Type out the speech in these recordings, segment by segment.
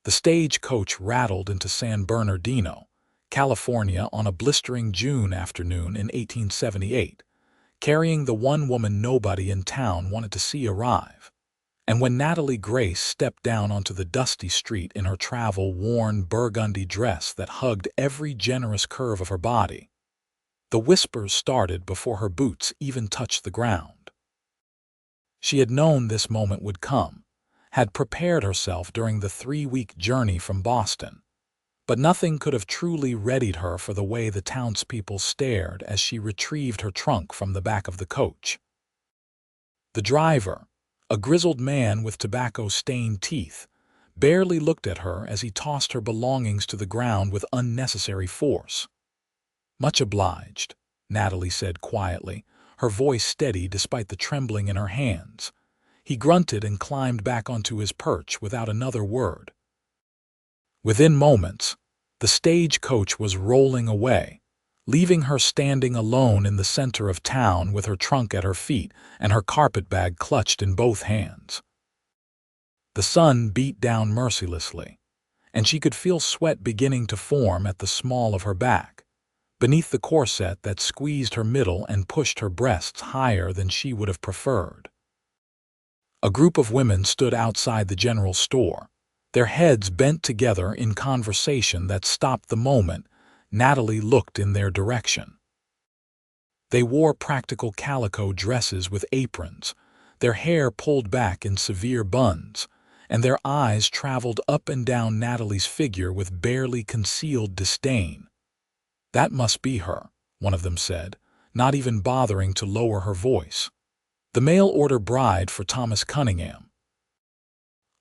The stagecoach rattled into San Bernardino, California on a blistering June afternoon in 1878, carrying the one woman nobody in town wanted to see arrive. And when Natalie Grace stepped down onto the dusty street in her travel-worn burgundy dress that hugged every generous curve of her body, the whispers started before her boots even touched the ground. She had known this moment would come, had prepared herself during the 3-week journey from Boston, but nothing could have truly readied her for the way the townspeople stared as she retrieved her trunk from the back of the coach. The driver, a grizzled man with tobacco-stained teeth, barely looked at her as he tossed her belongings to the ground with unnecessary force. "Much obliged," Natalie said quietly, her voice steady despite the trembling in her hands. He grunted and climbed back onto his perch without another word. Within moments, the stagecoach was rolling away, leaving her standing alone in the center of town with her trunk at her feet and her carpetbag clutched in both hands. The sun beat down mercilessly, and she could feel sweat beginning to form at the small of her back, beneath the corset that squeezed her middle and pushed her breasts higher than she would have preferred. A group of women stood outside the general store, their heads bent together in conversation that stopped the moment Natalie looked in their direction. They wore practical calico dresses with aprons, their hair pulled back in severe buns, and their eyes traveled up and down Natalie's figure with barely concealed disdain. "That must be her," one of them said, not even bothering to lower her voice. "The mail-order bride for Thomas Cunningham."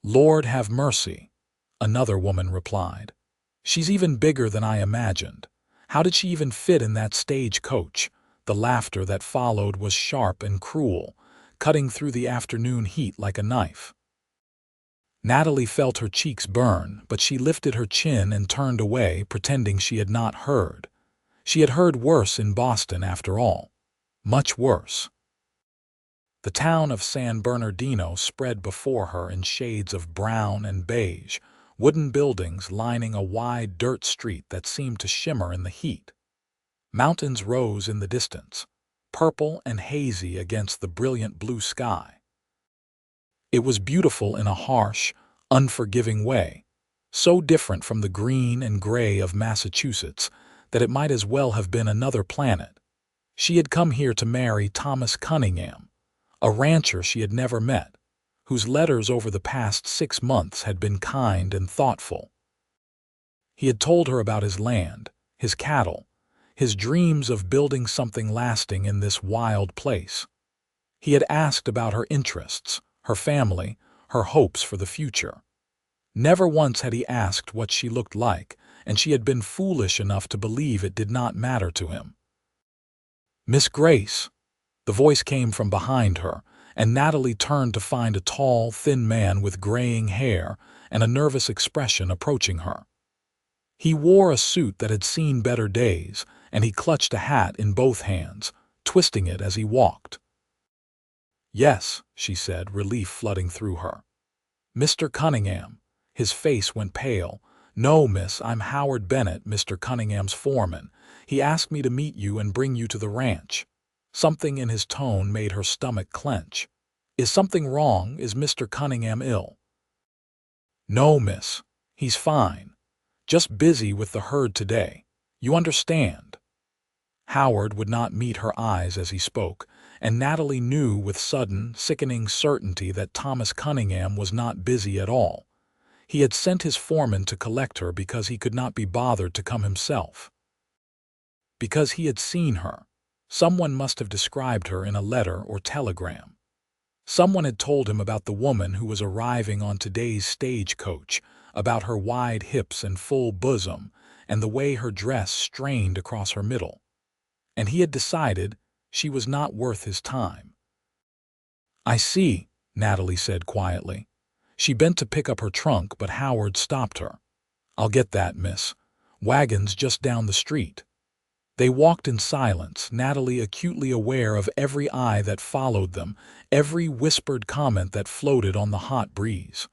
"Lord have mercy," another woman replied. "She's even bigger than I imagined. How did she even fit in that stagecoach?" The laughter that followed was sharp and cruel, cutting through the afternoon heat like a knife. Natalie felt her cheeks burn, but she lifted her chin and turned away, pretending she had not heard. She had heard worse in Boston, after all. Much worse. The town of San Bernardino spread before her in shades of brown and beige, wooden buildings lining a wide dirt street that seemed to shimmer in the heat. Mountains rose in the distance, purple and hazy against the brilliant blue sky. It was beautiful in a harsh, unforgiving way, so different from the green and gray of Massachusetts that it might as well have been another planet. She had come here to marry Thomas Cunningham, a rancher she had never met, whose letters over the past 6 months had been kind and thoughtful. He had told her about his land, his cattle, his dreams of building something lasting in this wild place. He had asked about her interests, her family, her hopes for the future. Never once had he asked what she looked like, and she had been foolish enough to believe it did not matter to him. "Miss Grace," the voice came from behind her, and Natalie turned to find a tall, thin man with graying hair and a nervous expression approaching her. He wore a suit that had seen better days, and he clutched a hat in both hands, twisting it as he walked. "Yes," she said, relief flooding through her. "Mr. Cunningham." His face went pale. "No, miss, I'm Howard Bennett, Mr. Cunningham's foreman. He asked me to meet you and bring you to the ranch." Something in his tone made her stomach clench. "Is something wrong? Is Mr. Cunningham ill?" "No, miss. He's fine. Just busy with the herd today. You understand." Howard would not meet her eyes as he spoke, and Natalie knew with sudden, sickening certainty that Thomas Cunningham was not busy at all. He had sent his foreman to collect her because he could not be bothered to come himself. Because he had seen her. Someone must have described her in a letter or telegram. Someone had told him about the woman who was arriving on today's stagecoach, about her wide hips and full bosom, and the way her dress strained across her middle. And he had decided she was not worth his time. "I see," Natalie said quietly. She bent to pick up her trunk, but Howard stopped her. "I'll get that, miss. Wagon's just down the street." They walked in silence, Natalie acutely aware of every eye that followed them, every whispered comment that floated on the hot breeze.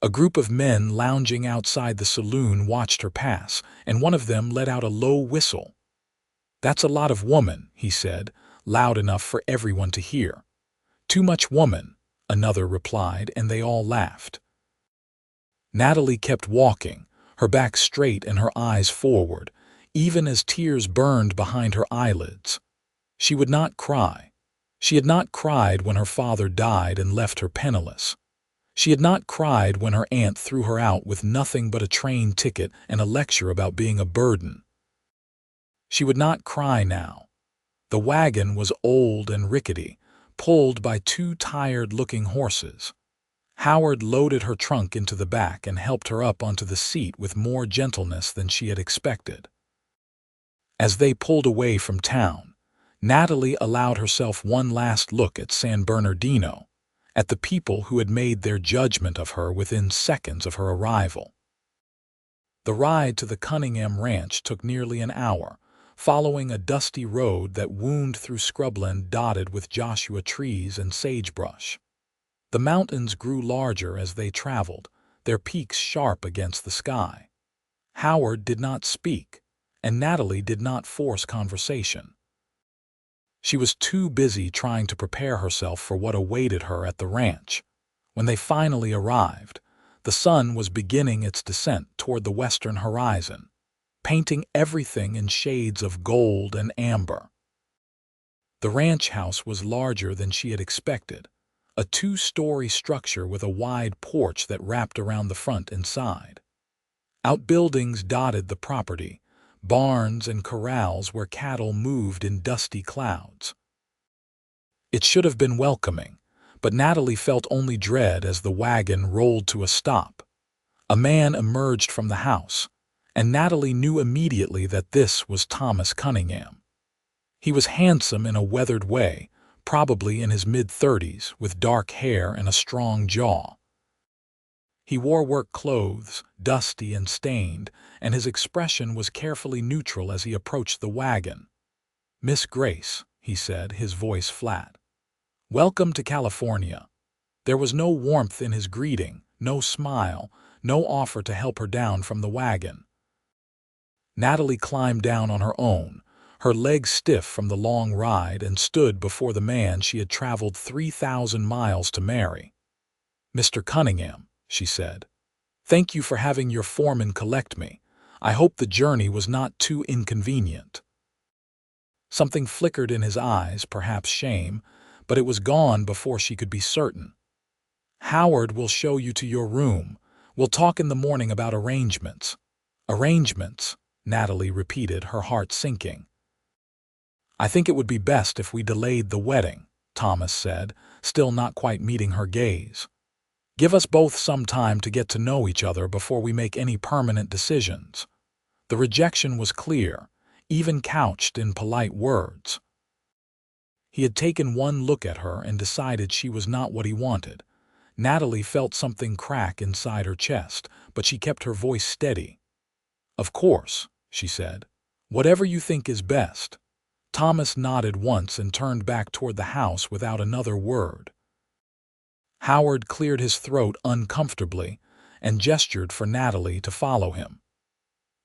A group of men lounging outside the saloon watched her pass, and one of them let out a low whistle. "That's a lot of woman," he said, loud enough for everyone to hear. "Too much woman," another replied, and they all laughed. Natalie kept walking, her back straight and her eyes forward, even as tears burned behind her eyelids. She would not cry. She had not cried when her father died and left her penniless. She had not cried when her aunt threw her out with nothing but a train ticket and a lecture about being a burden. She would not cry now. The wagon was old and rickety, pulled by two tired-looking horses. Howard loaded her trunk into the back and helped her up onto the seat with more gentleness than she had expected. As they pulled away from town, Natalie allowed herself one last look at San Bernardino, at the people who had made their judgment of her within seconds of her arrival. The ride to the Cunningham ranch took nearly an hour, following a dusty road that wound through scrubland dotted with Joshua trees and sagebrush. The mountains grew larger as they traveled, their peaks sharp against the sky. Howard did not speak, and Natalie did not force conversation. She was too busy trying to prepare herself for what awaited her at the ranch. When they finally arrived, the sun was beginning its descent toward the western horizon, painting everything in shades of gold and amber. The ranch house was larger than she had expected, a two-story structure with a wide porch that wrapped around the front and side. Outbuildings dotted the property, barns and corrals where cattle moved in dusty clouds. It should have been welcoming, but Natalie felt only dread as the wagon rolled to a stop. A man emerged from the house, and Natalie knew immediately that this was Thomas Cunningham. He was handsome in a weathered way, probably in his mid-30s, with dark hair and a strong jaw. He wore work clothes, dusty and stained, and his expression was carefully neutral as he approached the wagon. "Miss Grace," he said, his voice flat. "Welcome to California." There was no warmth in his greeting, no smile, no offer to help her down from the wagon. Natalie climbed down on her own, her legs stiff from the long ride, and stood before the man she had traveled 3,000 miles to marry. "Mr. Cunningham," she said, "thank you for having your foreman collect me. I hope the journey was not too inconvenient." Something flickered in his eyes, perhaps shame, but it was gone before she could be certain. "Howard will show you to your room. We'll talk in the morning about arrangements." "Arrangements," Natalie repeated, her heart sinking. "I think it would be best if we delayed the wedding," Thomas said, still not quite meeting her gaze. "Give us both some time to get to know each other before we make any permanent decisions." The rejection was clear, even couched in polite words. He had taken one look at her and decided she was not what he wanted. Natalie felt something crack inside her chest, but she kept her voice steady. "Of course," she said. "Whatever you think is best." Thomas nodded once and turned back toward the house without another word. Howard cleared his throat uncomfortably and gestured for Natalie to follow him.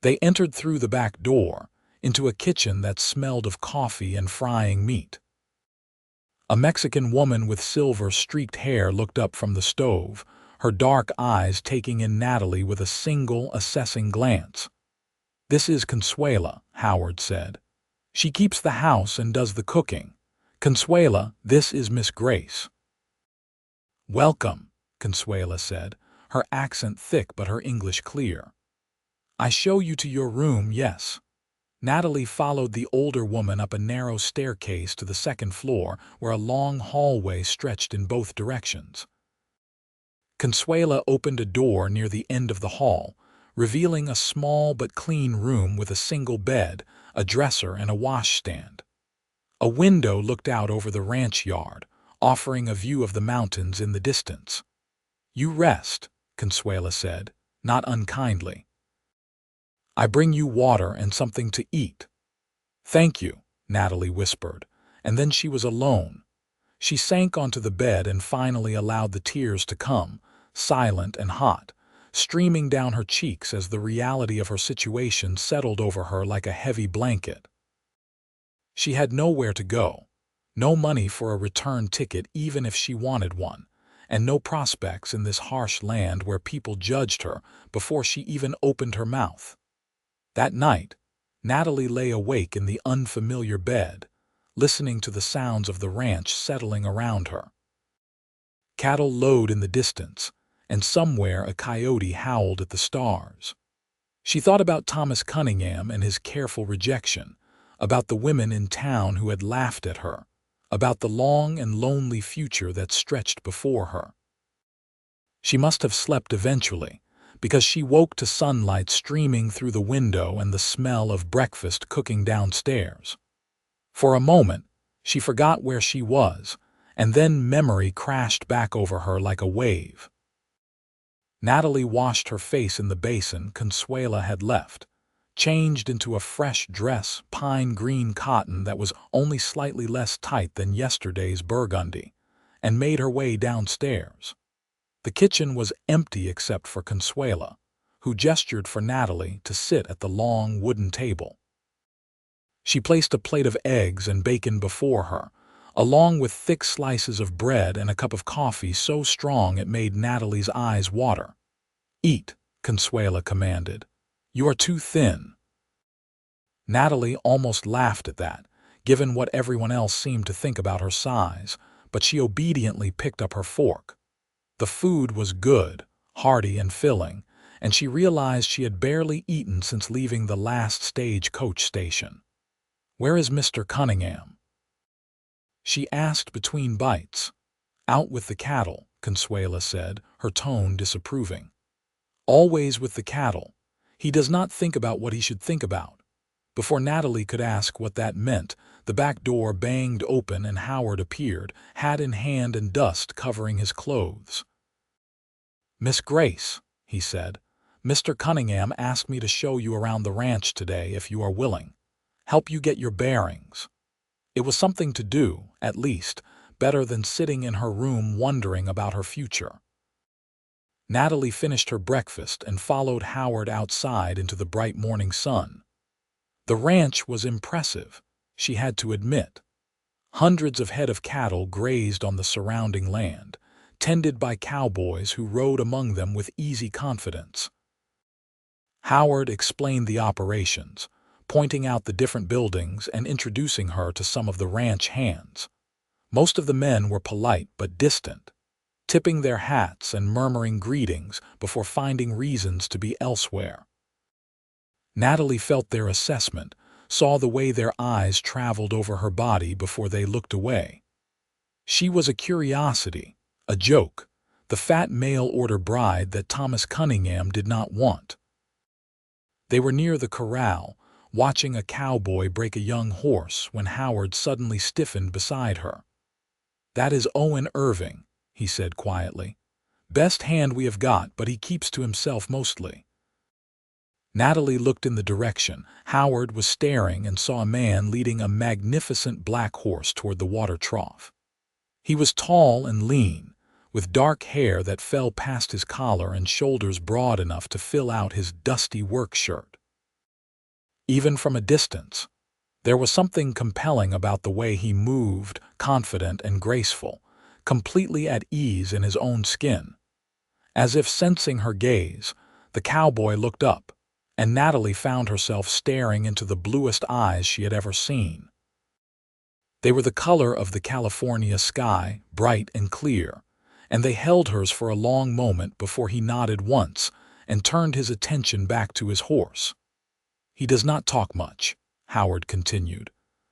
They entered through the back door, into a kitchen that smelled of coffee and frying meat. A Mexican woman with silver-streaked hair looked up from the stove, her dark eyes taking in Natalie with a single, assessing glance. "This is Consuela," Howard said. "She keeps the house and does the cooking. Consuela, this is Miss Grace." "Welcome," Consuela said, her accent thick but her English clear. "I show you to your room, yes." Natalie followed the older woman up a narrow staircase to the second floor, where a long hallway stretched in both directions. Consuela opened a door near the end of the hall, revealing a small but clean room with a single bed, a dresser, and a washstand. A window looked out over the ranch yard, offering a view of the mountains in the distance. "You rest," Consuela said, not unkindly. "I bring you water and something to eat." "Thank you," Natalie whispered, and then she was alone. She sank onto the bed and finally allowed the tears to come, silent and hot, streaming down her cheeks as the reality of her situation settled over her like a heavy blanket. She had nowhere to go, no money for a return ticket even if she wanted one, and no prospects in this harsh land where people judged her before she even opened her mouth. That night, Natalie lay awake in the unfamiliar bed, listening to the sounds of the ranch settling around her. Cattle lowed in the distance, and somewhere a coyote howled at the stars. She thought about Thomas Cunningham and his careful rejection, about the women in town who had laughed at her, about the long and lonely future that stretched before her. She must have slept eventually, because she woke to sunlight streaming through the window and the smell of breakfast cooking downstairs. For a moment, she forgot where she was, and then memory crashed back over her like a wave. Natalie washed her face in the basin Consuela had left, changed into a fresh dress, pine green cotton that was only slightly less tight than yesterday's burgundy, and made her way downstairs. The kitchen was empty except for Consuela, who gestured for Natalie to sit at the long wooden table. She placed a plate of eggs and bacon before her, along with thick slices of bread and a cup of coffee so strong it made Natalie's eyes water. "Eat," Consuela commanded. "You are too thin." Natalie almost laughed at that, given what everyone else seemed to think about her size, but she obediently picked up her fork. The food was good, hearty and filling, and she realized she had barely eaten since leaving the last stagecoach station. "Where is Mr. Cunningham?" she asked between bites. "Out with the cattle," Consuela said, her tone disapproving. "Always with the cattle. He does not think about what he should think about." Before Natalie could ask what that meant, the back door banged open and Howard appeared, hat in hand and dust covering his clothes. "Miss Grace," he said, "Mr. Cunningham asked me to show you around the ranch today if you are willing. Help you get your bearings." It was something to do, at least, better than sitting in her room wondering about her future. Natalie finished her breakfast and followed Howard outside into the bright morning sun. The ranch was impressive, she had to admit. Hundreds of head of cattle grazed on the surrounding land, tended by cowboys who rode among them with easy confidence. Howard explained the operations, pointing out the different buildings and introducing her to some of the ranch hands. Most of the men were polite but distant, tipping their hats and murmuring greetings before finding reasons to be elsewhere. Natalie felt their assessment, saw the way their eyes traveled over her body before they looked away. She was a curiosity, a joke, the fat mail-order bride that Thomas Cunningham did not want. They were near the corral, watching a cowboy break a young horse when Howard suddenly stiffened beside her. "That is Owen Irving," he said quietly. "Best hand we have got, but he keeps to himself mostly." Natalie looked in the direction. Howard was staring and saw a man leading a magnificent black horse toward the water trough. He was tall and lean, with dark hair that fell past his collar and shoulders broad enough to fill out his dusty work shirt. Even from a distance, there was something compelling about the way he moved, confident and graceful, completely at ease in his own skin. As if sensing her gaze, the cowboy looked up, and Natalie found herself staring into the bluest eyes she had ever seen. They were the color of the California sky, bright and clear, and they held hers for a long moment before he nodded once and turned his attention back to his horse. "He does not talk much," Howard continued,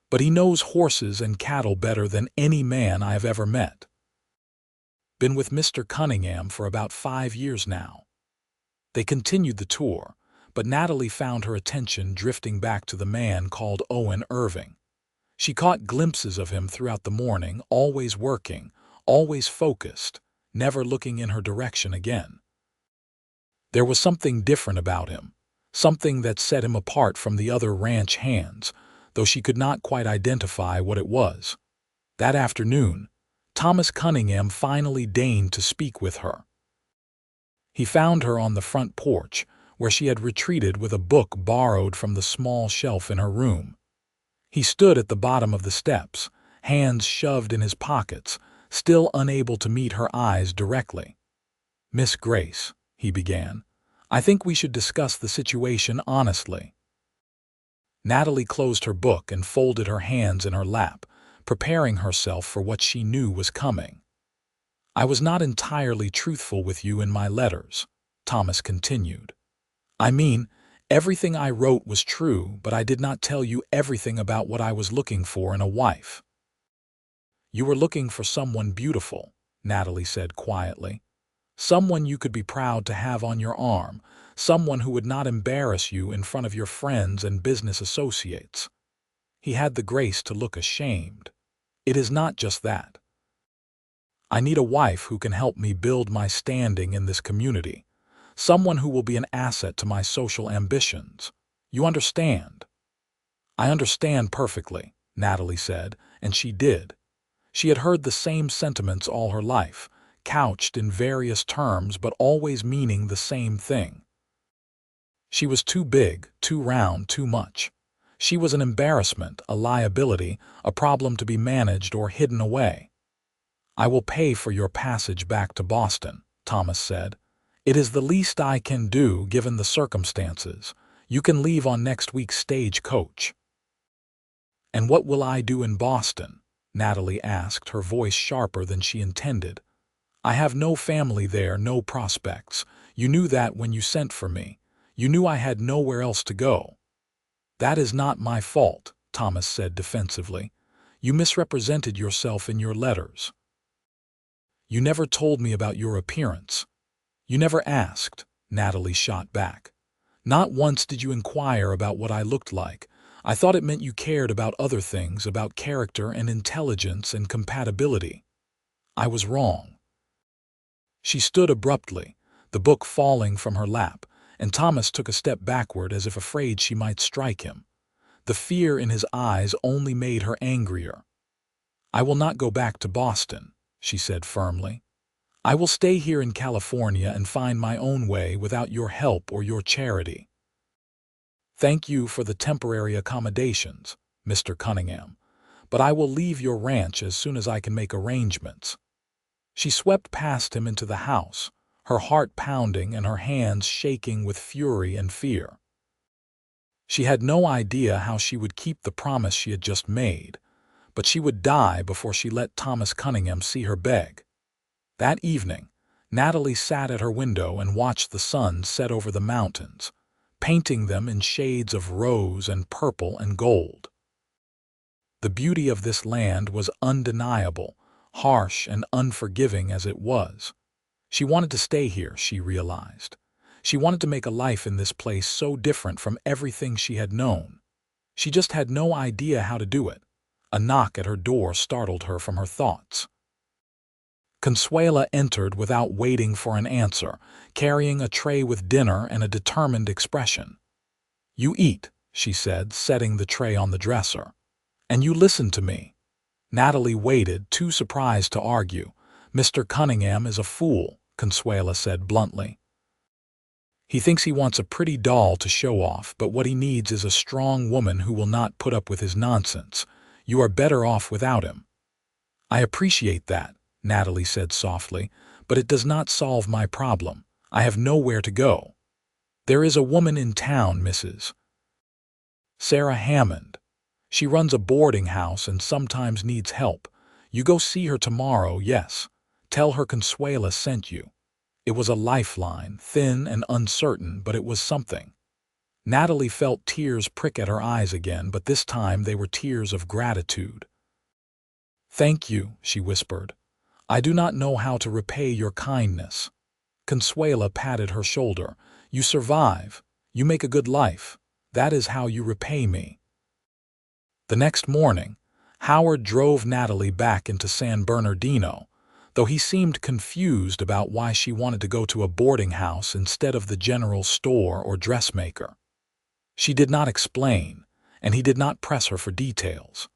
"but he knows horses and cattle better than any man I have ever met. Been with Mr. Cunningham for about 5 years now." They continued the tour, but Natalie found her attention drifting back to the man called Owen Irving. She caught glimpses of him throughout the morning, always working, always focused, never looking in her direction again. There was something different about him, something that set him apart from the other ranch hands, though she could not quite identify what it was. That afternoon, Thomas Cunningham finally deigned to speak with her. He found her on the front porch, where she had retreated with a book borrowed from the small shelf in her room. He stood at the bottom of the steps, hands shoved in his pockets, still unable to meet her eyes directly. "Miss Grace," he began, "I think we should discuss the situation honestly." Natalie closed her book and folded her hands in her lap, preparing herself for what she knew was coming. "I was not entirely truthful with you in my letters," Thomas continued. "I mean, everything I wrote was true, but I did not tell you everything about what I was looking for in a wife." "You were looking for someone beautiful," Natalie said quietly. "Someone you could be proud to have on your arm, someone who would not embarrass you in front of your friends and business associates." He had the grace to look ashamed. "It is not just that. I need a wife who can help me build my standing in this community, someone who will be an asset to my social ambitions. You understand?" "I understand perfectly," Natalie said, and she did. She had heard the same sentiments all her life, couched in various terms but always meaning the same thing. She was too big, too round, too much. She was an embarrassment, a liability, a problem to be managed or hidden away. "I will pay for your passage back to Boston," Thomas said. "It is the least I can do given the circumstances. You can leave on next week's stage coach." "And what will I do in Boston?" Natalie asked, her voice sharper than she intended. "I have no family there, no prospects. You knew that when you sent for me. You knew I had nowhere else to go." "That is not my fault," Thomas said defensively. "You misrepresented yourself in your letters. You never told me about your appearance. You never asked," Natalie shot back. "Not once did you inquire about what I looked like. I thought it meant you cared about other things, about character and intelligence and compatibility. I was wrong." She stood abruptly, the book falling from her lap, and Thomas took a step backward as if afraid she might strike him. The fear in his eyes only made her angrier. "I will not go back to Boston," she said firmly. "I will stay here in California and find my own way without your help or your charity." "Thank you for the temporary accommodations, Mr. Cunningham, but I will leave your ranch as soon as I can make arrangements." She swept past him into the house, her heart pounding and her hands shaking with fury and fear. She had no idea how she would keep the promise she had just made, but she would die before she let Thomas Cunningham see her beg. That evening, Natalie sat at her window and watched the sun set over the mountains, painting them in shades of rose and purple and gold. The beauty of this land was undeniable, harsh and unforgiving as it was. She wanted to stay here, she realized. She wanted to make a life in this place so different from everything she had known. She just had no idea how to do it. A knock at her door startled her from her thoughts. Consuela entered without waiting for an answer, carrying a tray with dinner and a determined expression. "You eat," she said, setting the tray on the dresser. "And you listen to me." Natalie waited, too surprised to argue. "Mr. Cunningham is a fool," Consuela said bluntly. "He thinks he wants a pretty doll to show off, but what he needs is a strong woman who will not put up with his nonsense. You are better off without him." "I appreciate that," Natalie said softly, "but it does not solve my problem. I have nowhere to go." "There is a woman in town, Mrs. Sarah Hammond. She runs a boarding house and sometimes needs help. You go see her tomorrow, yes. Tell her Consuela sent you." It was a lifeline, thin and uncertain, but it was something. Natalie felt tears prick at her eyes again, but this time they were tears of gratitude. "Thank you," she whispered. "I do not know how to repay your kindness." Consuela patted her shoulder. "You survive. You make a good life. That is how you repay me." The next morning, Howard drove Natalie back into San Bernardino, though he seemed confused about why she wanted to go to a boarding house instead of the general store or dressmaker. She did not explain, and he did not press her for details.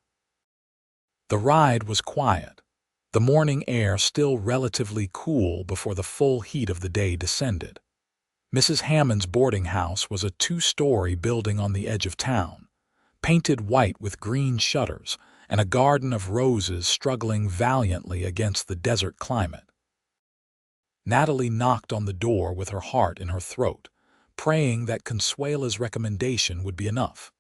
The ride was quiet. the morning air still relatively cool before the full heat of the day descended. Mrs. Hammond's boarding house was a two-story building on the edge of town, painted white with green shutters and a garden of roses struggling valiantly against the desert climate. Natalie knocked on the door with her heart in her throat, praying that Consuela's recommendation would be enough.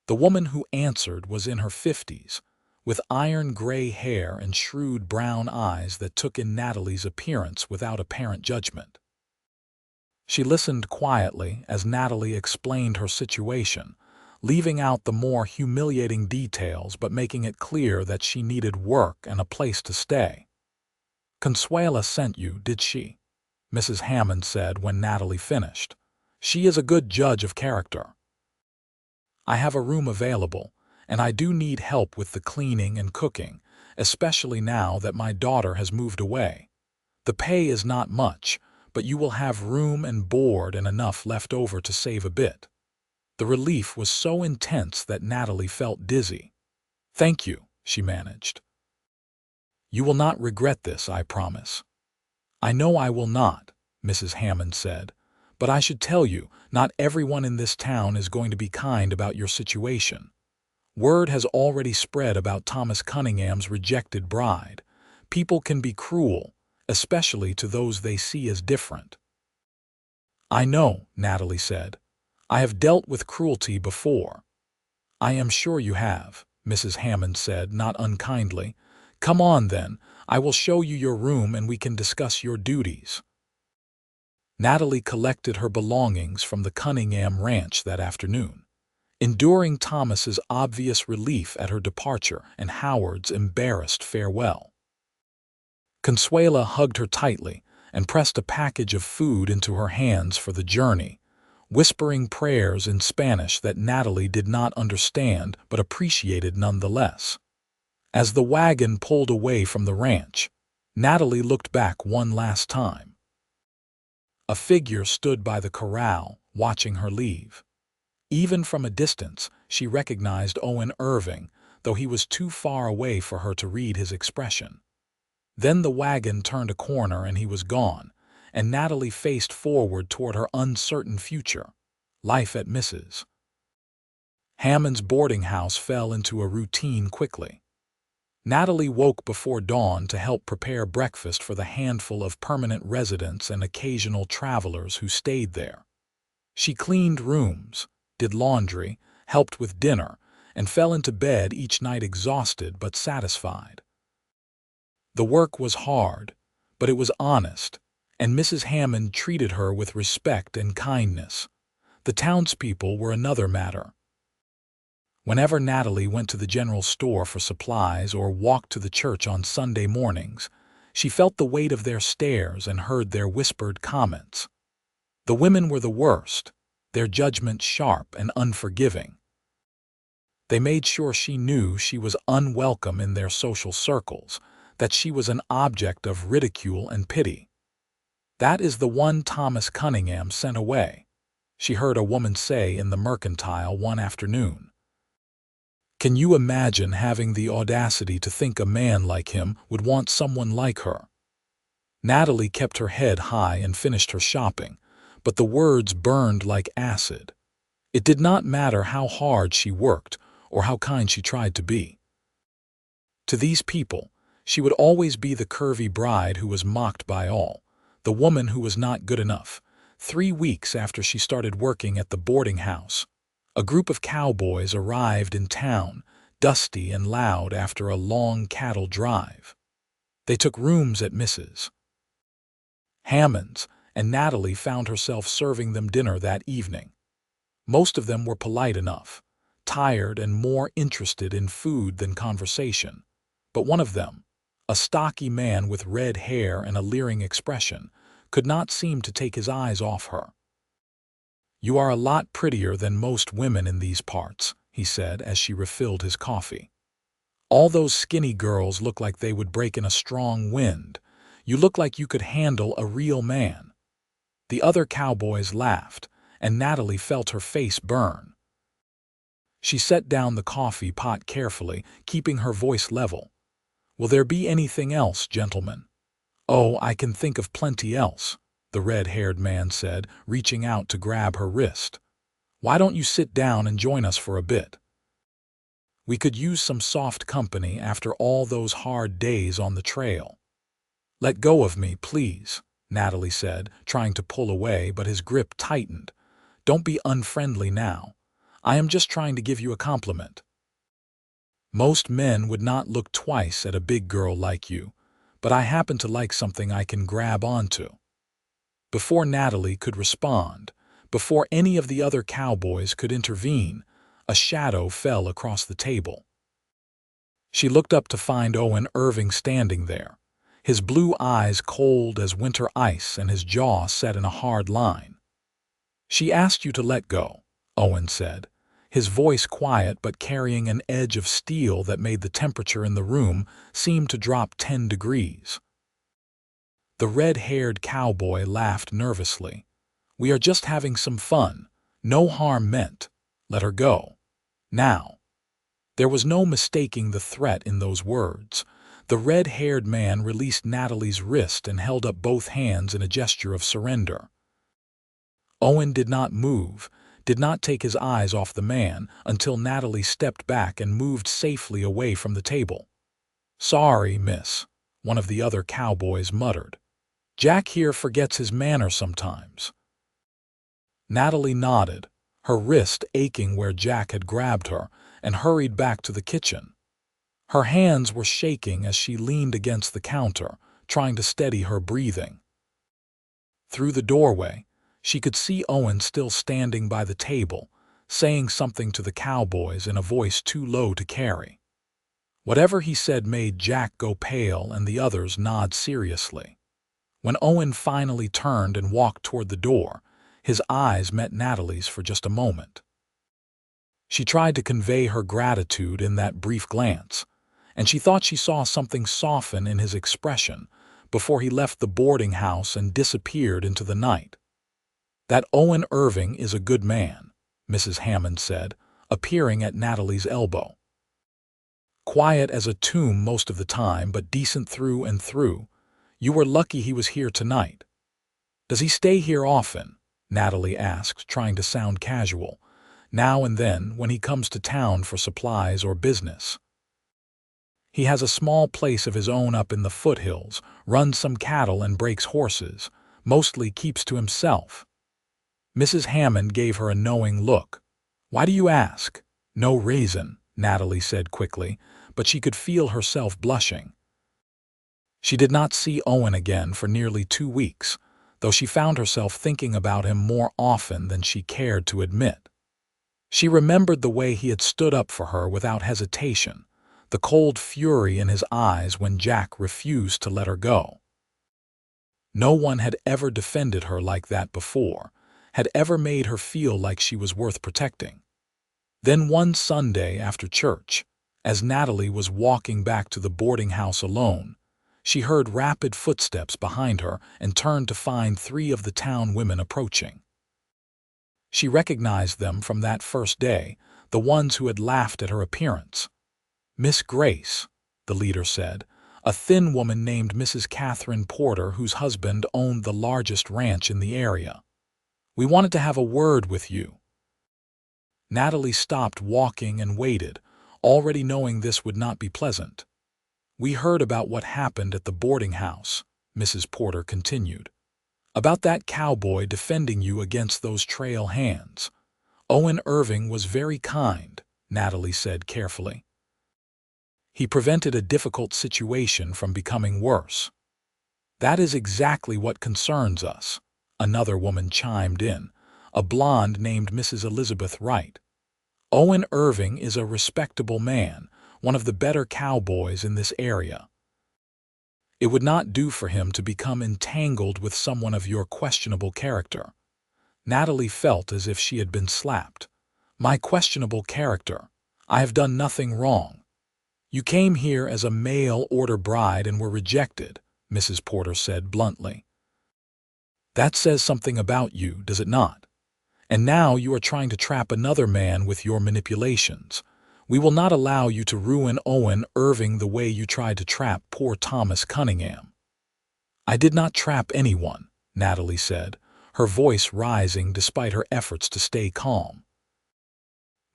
The woman who answered was in her 50s, with iron-gray hair and shrewd brown eyes that took in Natalie's appearance without apparent judgment. She listened quietly as Natalie explained her situation, leaving out the more humiliating details but making it clear that she needed work and a place to stay. "Consuela sent you, did she?" Mrs. Hammond said when Natalie finished. "She is a good judge of character." "I have a room available, and I do need help with the cleaning and cooking, especially now that my daughter has moved away. The pay is not much, but you will have room and board and enough left over to save a bit." The relief was so intense that Natalie felt dizzy. "Thank you," she managed. "You will not regret this, I promise." "I know I will not," Mrs. Hammond said, "but I should tell you, not everyone in this town is going to be kind about your situation. Word has already spread about Thomas Cunningham's rejected bride. People can be cruel, especially to those they see as different." "I know," Natalie said. "I have dealt with cruelty before." "I am sure you have," Mrs. Hammond said, not unkindly. "Come on, then. I will show you your room and we can discuss your duties." Natalie collected her belongings from the Cunningham ranch that afternoon, enduring Thomas's obvious relief at her departure and Howard's embarrassed farewell. Consuela hugged her tightly and pressed a package of food into her hands for the journey, whispering prayers in Spanish that Natalie did not understand but appreciated nonetheless. As the wagon pulled away from the ranch, Natalie looked back one last time. A figure stood by the corral, watching her leave. Even from a distance, she recognized Owen Irving, though he was too far away for her to read his expression. Then the wagon turned a corner and he was gone, and Natalie faced forward toward her uncertain future, life at Mrs. Hammond's boarding house fell into a routine quickly. Natalie woke before dawn to help prepare breakfast for the handful of permanent residents and occasional travelers who stayed there. She cleaned rooms, did laundry, helped with dinner, and fell into bed each night exhausted but satisfied. The work was hard, but it was honest, and Mrs. Hammond treated her with respect and kindness. The townspeople were another matter. Whenever Natalie went to the general store for supplies or walked to the church on Sunday mornings, she felt the weight of their stares and heard their whispered comments. The women were the worst, their judgment sharp and unforgiving. They made sure she knew she was unwelcome in their social circles, that she was an object of ridicule and pity. "That is the one Thomas Cunningham sent away," she heard a woman say in the Mercantile one afternoon. "Can you imagine having the audacity to think a man like him would want someone like her?" Natalie kept her head high and finished her shopping, but the words burned like acid. It did not matter how hard she worked or how kind she tried to be. To these people, she would always be the curvy bride who was mocked by all, the woman who was not good enough. 3 weeks after she started working at the boarding house, a group of cowboys arrived in town, dusty and loud after a long cattle drive. They took rooms at Mrs. Hammond's, and Natalie found herself serving them dinner that evening. Most of them were polite enough, tired and more interested in food than conversation. But one of them, a stocky man with red hair and a leering expression, could not seem to take his eyes off her. "You are a lot prettier than most women in these parts," he said as she refilled his coffee. "All those skinny girls look like they would break in a strong wind. You look like you could handle a real man." The other cowboys laughed, and Natalie felt her face burn. She set down the coffee pot carefully, keeping her voice level. Will there be anything else, gentlemen? Oh, I can think of plenty else, the red-haired man said, reaching out to grab her wrist. Why don't you sit down and join us for a bit? We could use some soft company after all those hard days on the trail. Let go of me, please, Natalie said, trying to pull away, but his grip tightened. Don't be unfriendly now. I am just trying to give you a compliment. Most men would not look twice at a big girl like you, but I happen to like something I can grab onto. Before Natalie could respond, before any of the other cowboys could intervene, a shadow fell across the table. She looked up to find Owen Irving standing there, his blue eyes cold as winter ice and his jaw set in a hard line. She asked you to let go, Owen said, his voice quiet but carrying an edge of steel that made the temperature in the room seem to drop 10 degrees. The red-haired cowboy laughed nervously. We are just having some fun. No harm meant. Let her go. Now. There was no mistaking the threat in those words. The red-haired man released Natalie's wrist and held up both hands in a gesture of surrender. Owen did not move, did not take his eyes off the man until Natalie stepped back and moved safely away from the table. Sorry, miss, one of the other cowboys muttered. Jack here forgets his manner sometimes. Natalie nodded, her wrist aching where Jack had grabbed her, and hurried back to the kitchen. Her hands were shaking as she leaned against the counter, trying to steady her breathing. Through the doorway, she could see Owen still standing by the table, saying something to the cowboys in a voice too low to carry. Whatever he said made Jack go pale and the others nod seriously. When Owen finally turned and walked toward the door, his eyes met Natalie's for just a moment. She tried to convey her gratitude in that brief glance, and she thought she saw something soften in his expression before he left the boarding house and disappeared into the night. That Owen Irving is a good man, Mrs. Hammond said, appearing at Natalie's elbow. Quiet as a tomb most of the time, but decent through and through. You were lucky he was here tonight. Does he stay here often? Natalie asked, trying to sound casual. Now and then, when he comes to town for supplies or business. He has a small place of his own up in the foothills, runs some cattle and breaks horses, mostly keeps to himself. Mrs. Hammond gave her a knowing look. Why do you ask? No reason, Natalie said quickly, but she could feel herself blushing. She did not see Owen again for nearly 2 weeks, though she found herself thinking about him more often than she cared to admit. She remembered the way he had stood up for her without hesitation, the cold fury in his eyes when Jack refused to let her go. No one had ever defended her like that before, had ever made her feel like she was worth protecting. Then one Sunday after church, as Natalie was walking back to the boarding house alone, she heard rapid footsteps behind her and turned to find 3 of the town women approaching. She recognized them from that first day, the ones who had laughed at her appearance. Miss Grace, the leader said, a thin woman named Mrs. Catherine Porter whose husband owned the largest ranch in the area. We wanted to have a word with you. Natalie stopped walking and waited, already knowing this would not be pleasant. We heard about what happened at the boarding house, Mrs. Porter continued. About that cowboy defending you against those trail hands. Owen Irving was very kind, Natalie said carefully. He prevented a difficult situation from becoming worse. That is exactly what concerns us, another woman chimed in, a blonde named Mrs. Elizabeth Wright. Owen Irving is a respectable man, one of the better cowboys in this area. It would not do for him to become entangled with someone of your questionable character. Natalie felt as if she had been slapped. My questionable character. I have done nothing wrong. You came here as a mail-order bride and were rejected, Mrs. Porter said bluntly. That says something about you, does it not? And now you are trying to trap another man with your manipulations. We will not allow you to ruin Owen Irving the way you tried to trap poor Thomas Cunningham." "I did not trap anyone," Natalie said, her voice rising despite her efforts to stay calm.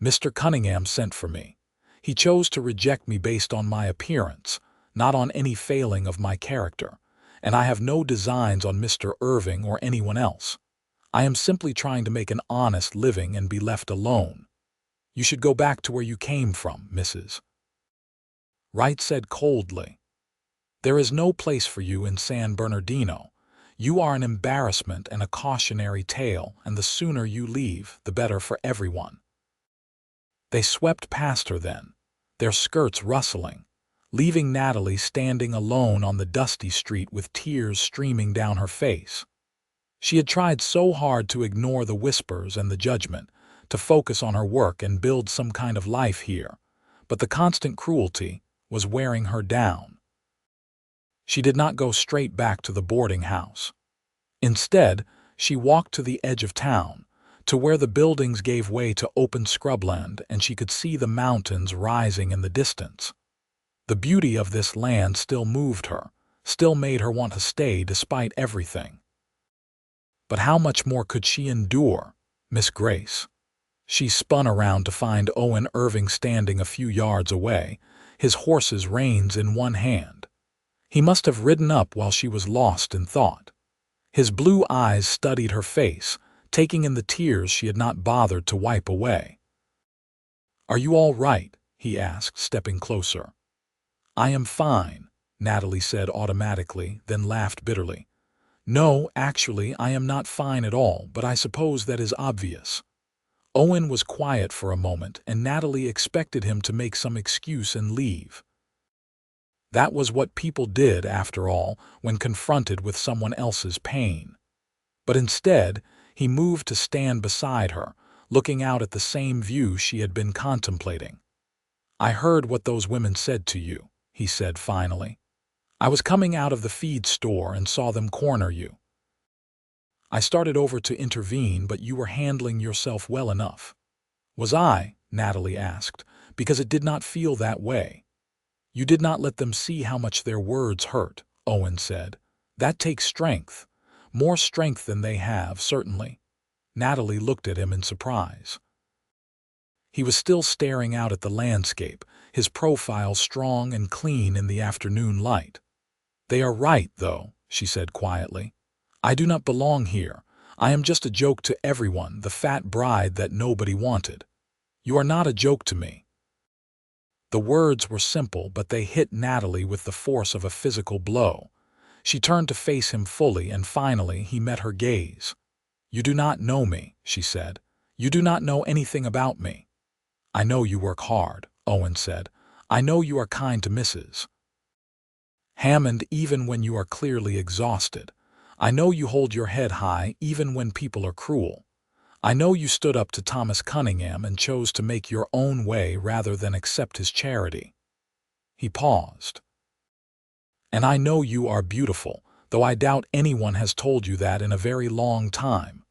"Mr. Cunningham sent for me. He chose to reject me based on my appearance, not on any failing of my character, and I have no designs on Mr. Irving or anyone else. I am simply trying to make an honest living and be left alone. You should go back to where you came from, Mrs. Wright said coldly. "There is no place for you in San Bernardino. You are an embarrassment and a cautionary tale, and the sooner you leave, the better for everyone." They swept past her then, their skirts rustling, leaving Natalie standing alone on the dusty street with tears streaming down her face. She had tried so hard to ignore the whispers and the judgment, to focus on her work and build some kind of life here, but the constant cruelty was wearing her down. She did not go straight back to the boarding house. Instead, she walked to the edge of town, to where the buildings gave way to open scrubland and she could see the mountains rising in the distance. The beauty of this land still moved her, still made her want to stay despite everything. But how much more could she endure, Miss Grace? She spun around to find Owen Irving standing a few yards away, his horse's reins in one hand. He must have ridden up while she was lost in thought. His blue eyes studied her face, taking in the tears she had not bothered to wipe away. "Are you all right?" he asked, stepping closer. "I am fine," Natalie said automatically, then laughed bitterly. "No, actually, I am not fine at all, but I suppose that is obvious." Owen was quiet for a moment, and Natalie expected him to make some excuse and leave. That was what people did, after all, when confronted with someone else's pain. But instead, he moved to stand beside her, looking out at the same view she had been contemplating. "I heard what those women said to you," he said finally. "I was coming out of the feed store and saw them corner you. I started over to intervene, but you were handling yourself well enough." "Was I?" Natalie asked, "because it did not feel that way." "You did not let them see how much their words hurt," Owen said. "That takes strength. More strength than they have, certainly." Natalie looked at him in surprise. He was still staring out at the landscape, his profile strong and clean in the afternoon light. "They are right, though," she said quietly. "I do not belong here. I am just a joke to everyone, the fat bride that nobody wanted. You are not a joke to me." The words were simple, but they hit Natalie with the force of a physical blow. She turned to face him fully, and finally he met her gaze. "You do not know me," she said. "You do not know anything about me." "I know you work hard," Owen said. "I know you are kind to Mrs. Hammond even when you are clearly exhausted. I know you hold your head high even when people are cruel. I know you stood up to Thomas Cunningham and chose to make your own way rather than accept his charity." He paused. "And I know you are beautiful, though I doubt anyone has told you that in a very long time."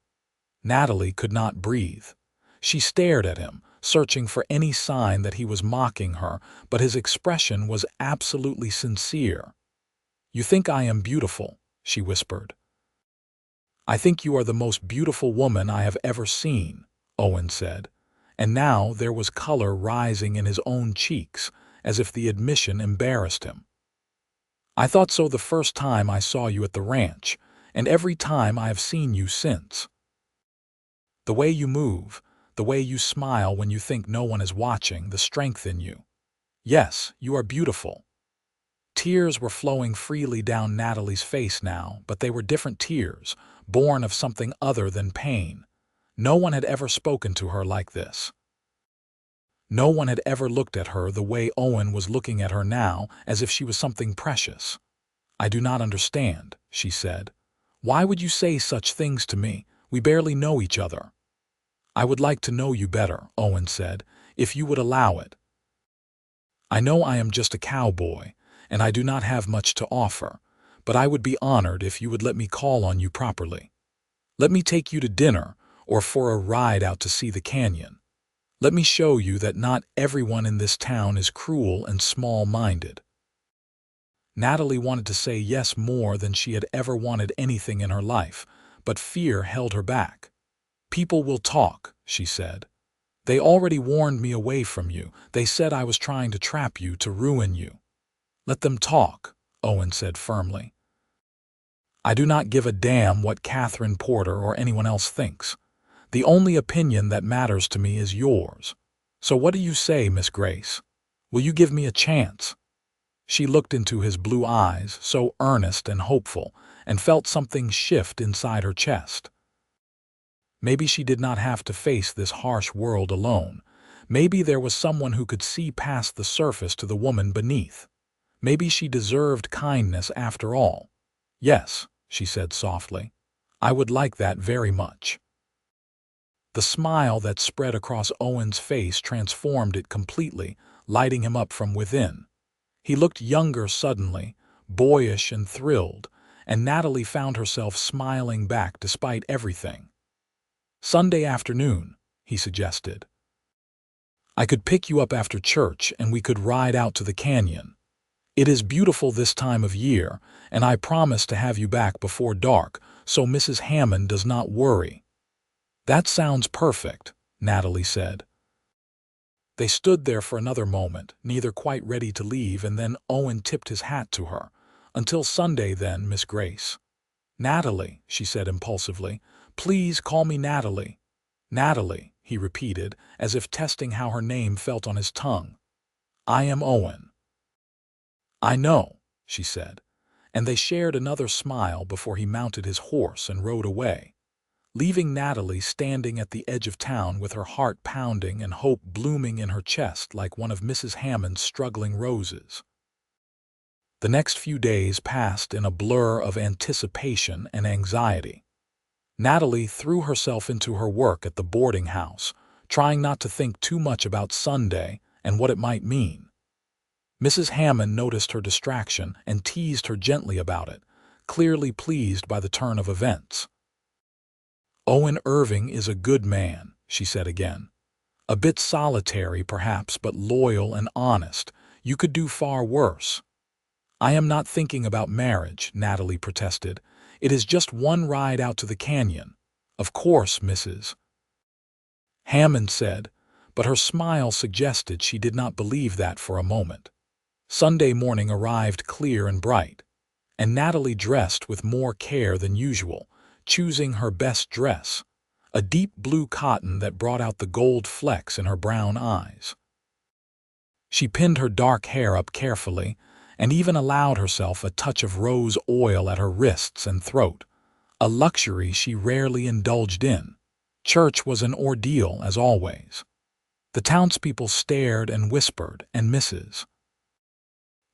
Natalie could not breathe. She stared at him, searching for any sign that he was mocking her, but his expression was absolutely sincere. "You think I am beautiful," she whispered. "I think you are the most beautiful woman I have ever seen," Owen said, and now there was color rising in his own cheeks, as if the admission embarrassed him. "I thought so the first time I saw you at the ranch, and every time I have seen you since. The way you move, the way you smile when you think no one is watching, the strength in you. Yes, you are beautiful." Tears were flowing freely down Natalie's face now, but they were different tears, born of something other than pain. No one had ever spoken to her like this. No one had ever looked at her the way Owen was looking at her now, as if she was something precious. "I do not understand," she said. "Why would you say such things to me? We barely know each other." "I would like to know you better," Owen said, "if you would allow it. I know I am just a cowboy, and I do not have much to offer, but I would be honored if you would let me call on you properly. Let me take you to dinner or for a ride out to see the canyon. Let me show you that not everyone in this town is cruel and small-minded." Natalie wanted to say yes more than she had ever wanted anything in her life, but fear held her back. "People will talk," she said. "They already warned me away from you. They said I was trying to trap you, to ruin you." "Let them talk," Owen said firmly. "I do not give a damn what Catherine Porter or anyone else thinks. The only opinion that matters to me is yours. So what do you say, Miss Grace? Will you give me a chance?" She looked into his blue eyes, so earnest and hopeful, and felt something shift inside her chest. Maybe she did not have to face this harsh world alone. Maybe there was someone who could see past the surface to the woman beneath. Maybe she deserved kindness after all. "Yes," she said softly. "I would like that very much." The smile that spread across Owen's face transformed it completely, lighting him up from within. He looked younger suddenly, boyish and thrilled, and Natalie found herself smiling back despite everything. "Sunday afternoon," he suggested. "I could pick you up after church and we could ride out to the canyon. It is beautiful this time of year, and I promise to have you back before dark, so Mrs. Hammond does not worry." "That sounds perfect," Natalie said. They stood there for another moment, neither quite ready to leave, and then Owen tipped his hat to her. "Until Sunday, then, Miss Grace." "Natalie," she said impulsively. "Please call me Natalie." "Natalie," he repeated, as if testing how her name felt on his tongue. "I am Owen." "I know," she said, and they shared another smile before he mounted his horse and rode away, leaving Natalie standing at the edge of town with her heart pounding and hope blooming in her chest like one of Mrs. Hammond's struggling roses. The next few days passed in a blur of anticipation and anxiety. Natalie threw herself into her work at the boarding house, trying not to think too much about Sunday and what it might mean. Mrs. Hammond noticed her distraction and teased her gently about it, clearly pleased by the turn of events. "Owen Irving is a good man," she said again. "A bit solitary, perhaps, but loyal and honest. You could do far worse." "I am not thinking about marriage," Natalie protested. "It is just one ride out to the canyon." "Of course, Mrs. Hammond said, but her smile suggested she did not believe that for a moment. Sunday morning arrived clear and bright, and Natalie dressed with more care than usual, choosing her best dress, a deep blue cotton that brought out the gold flecks in her brown eyes. She pinned her dark hair up carefully and even allowed herself a touch of rose oil at her wrists and throat, a luxury she rarely indulged in. Church was an ordeal, as always. The townspeople stared and whispered, and Mrs.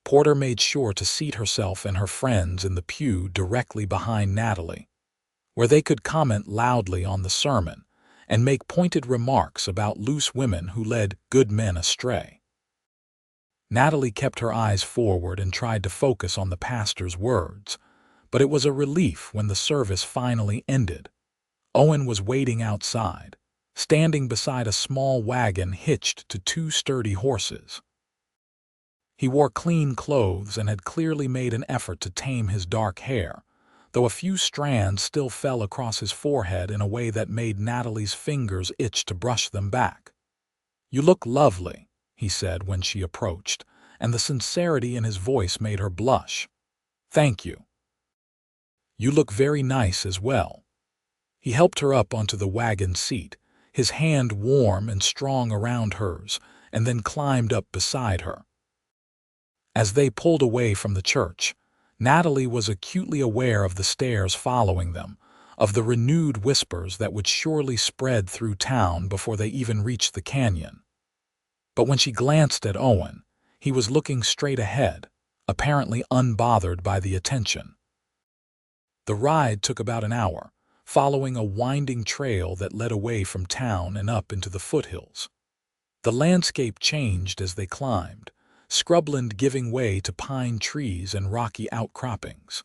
Porter made sure to seat herself and her friends in the pew directly behind Natalie, where they could comment loudly on the sermon and make pointed remarks about loose women who led good men astray. Natalie kept her eyes forward and tried to focus on the pastor's words, but it was a relief when the service finally ended. Owen was waiting outside, standing beside a small wagon hitched to two sturdy horses. He wore clean clothes and had clearly made an effort to tame his dark hair, though a few strands still fell across his forehead in a way that made Natalie's fingers itch to brush them back. "You look lovely," he said when she approached, and the sincerity in his voice made her blush. "Thank you. You look very nice as well." He helped her up onto the wagon seat, his hand warm and strong around hers, and then climbed up beside her. As they pulled away from the church, Natalie was acutely aware of the stares following them, of the renewed whispers that would surely spread through town before they even reached the canyon. But when she glanced at Owen, he was looking straight ahead, apparently unbothered by the attention. The ride took about an hour, following a winding trail that led away from town and up into the foothills. The landscape changed as they climbed, scrubland giving way to pine trees and rocky outcroppings.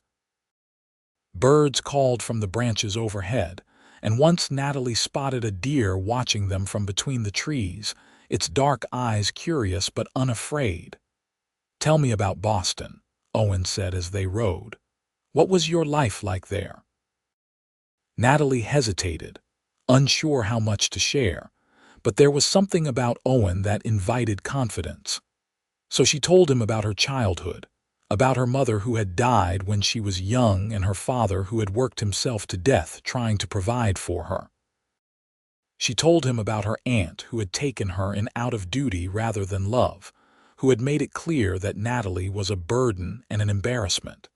Birds called from the branches overhead, and once Natalie spotted a deer watching them from between the trees, its dark eyes curious but unafraid. "Tell me about Boston," Owen said as they rode. "What was your life like there?" Natalie hesitated, unsure how much to share, but there was something about Owen that invited confidence. So she told him about her childhood, about her mother who had died when she was young and her father who had worked himself to death trying to provide for her. She told him about her aunt who had taken her in out of duty rather than love, who had made it clear that Natalie was a burden and an embarrassment.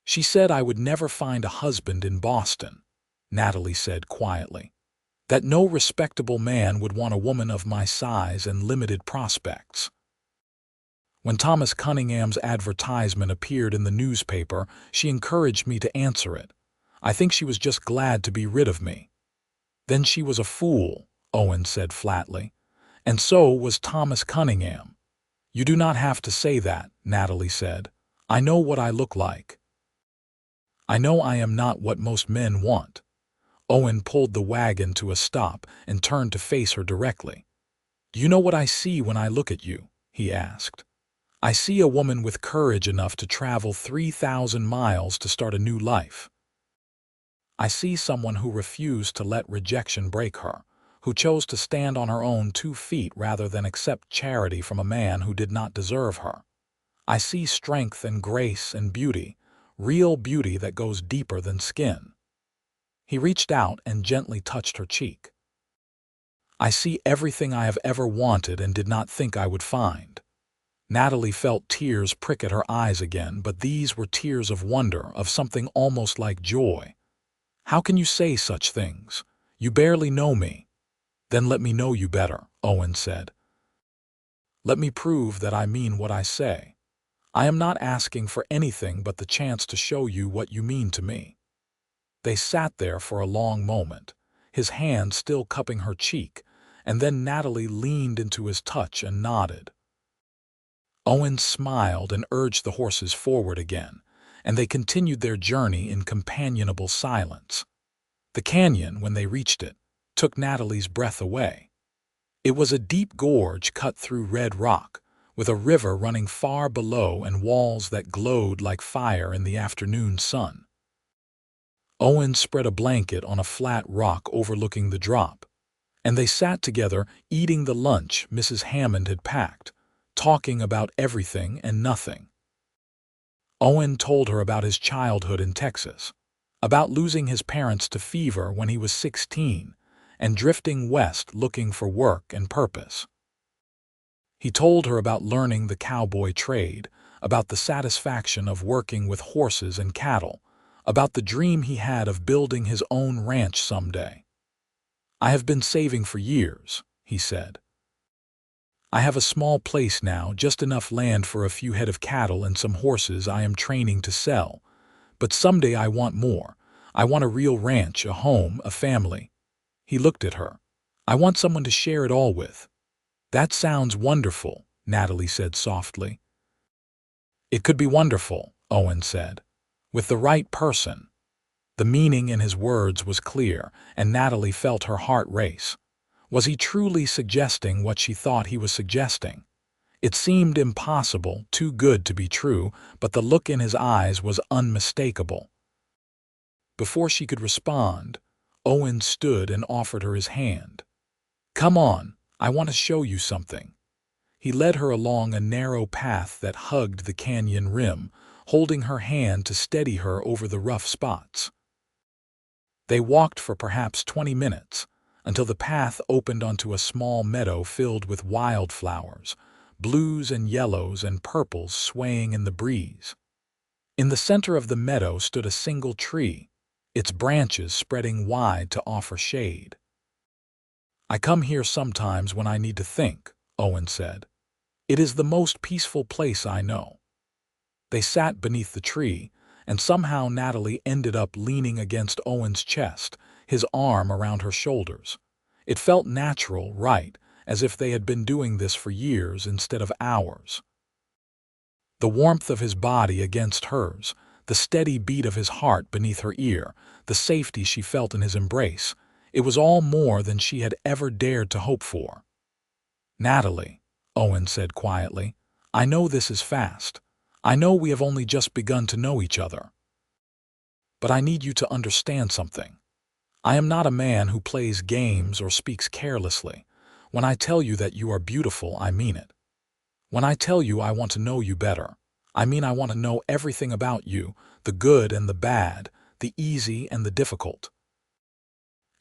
"She said I would never find a husband in Boston," Natalie said quietly, "that no respectable man would want a woman of my size and limited prospects." When Thomas Cunningham's advertisement appeared in the newspaper, she encouraged me to answer it. I think she was just glad to be rid of me. "Then she was a fool," Owen said flatly. "And so was Thomas Cunningham." "You do not have to say that," Natalie said. "I know what I look like. I know I am not what most men want." Owen pulled the wagon to a stop and turned to face her directly. "Do you know what I see when I look at you?" he asked. "I see a woman with courage enough to travel 3,000 miles to start a new life. I see someone who refused to let rejection break her, who chose to stand on her own 2 feet rather than accept charity from a man who did not deserve her. I see strength and grace and beauty, real beauty that goes deeper than skin." He reached out and gently touched her cheek. "I see everything I have ever wanted and did not think I would find." Natalie felt tears prick at her eyes again, but these were tears of wonder, of something almost like joy. "How can you say such things? You barely know me." "Then let me know you better," Owen said. "Let me prove that I mean what I say. I am not asking for anything but the chance to show you what you mean to me." They sat there for a long moment, his hand still cupping her cheek, and then Natalie leaned into his touch and nodded. Owen smiled and urged the horses forward again, and they continued their journey in companionable silence. The canyon, when they reached it, took Natalie's breath away. It was a deep gorge cut through red rock, with a river running far below and walls that glowed like fire in the afternoon sun. Owen spread a blanket on a flat rock overlooking the drop, and they sat together eating the lunch Mrs. Hammond had packed, talking about everything and nothing. Owen told her about his childhood in Texas, about losing his parents to fever when he was 16 and drifting west looking for work and purpose. He told her about learning the cowboy trade, about the satisfaction of working with horses and cattle, about the dream he had of building his own ranch someday. "I have been saving for years," he said. "I have a small place now, just enough land for a few head of cattle and some horses I am training to sell. But someday I want more. I want a real ranch, a home, a family." He looked at her. "I want someone to share it all with." "That sounds wonderful," Natalie said softly. "It could be wonderful," Owen said, "with the right person." The meaning in his words was clear, and Natalie felt her heart race. Was he truly suggesting what she thought he was suggesting? It seemed impossible, too good to be true, but the look in his eyes was unmistakable. Before she could respond, Owen stood and offered her his hand. "Come on, I want to show you something." He led her along a narrow path that hugged the canyon rim, holding her hand to steady her over the rough spots. They walked for perhaps 20 minutes, until the path opened onto a small meadow filled with wildflowers, blues and yellows and purples swaying in the breeze. In the center of the meadow stood a single tree, its branches spreading wide to offer shade. "I come here sometimes when I need to think," Owen said. "It is the most peaceful place I know." They sat beneath the tree, and somehow Natalie ended up leaning against Owen's chest, his arm around her shoulders. It felt natural, right, as if they had been doing this for years instead of hours. The warmth of his body against hers, the steady beat of his heart beneath her ear, the the safety she felt in his embrace. It was all more than she had ever dared to hope for. "Natalie," Owen said quietly, "I know this is fast. I know we have only just begun to know each other. But I need you to understand something. I am not a man who plays games or speaks carelessly. When I tell you that you are beautiful, I mean it. When I tell you I want to know you better, I mean I want to know everything about you, the good and the bad, the easy and the difficult.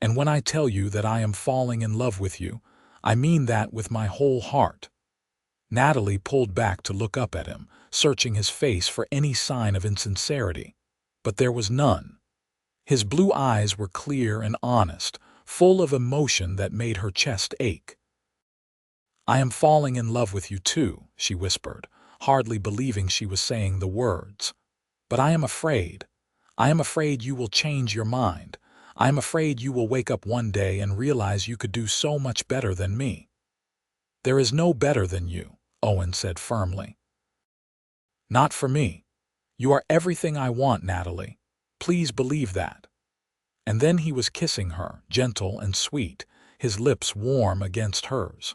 And when I tell you that I am falling in love with you, I mean that with my whole heart." Natalie pulled back to look up at him, searching his face for any sign of insincerity. But there was none. His blue eyes were clear and honest, full of emotion that made her chest ache. "I am falling in love with you too," she whispered, hardly believing she was saying the words. "But I am afraid. I am afraid you will change your mind. I am afraid you will wake up one day and realize you could do so much better than me." "There is no better than you," Owen said firmly. "Not for me. You are everything I want, Natalie. Please believe that." And then he was kissing her, gentle and sweet, his lips warm against hers.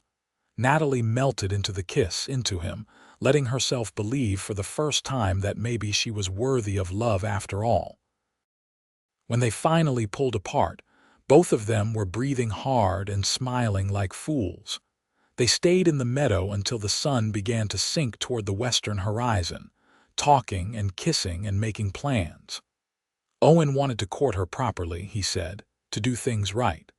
Natalie melted into the kiss, into him, letting herself believe for the first time that maybe she was worthy of love after all. When they finally pulled apart, both of them were breathing hard and smiling like fools. They stayed in the meadow until the sun began to sink toward the western horizon, talking and kissing and making plans. Owen wanted to court her properly, he said, to do things right.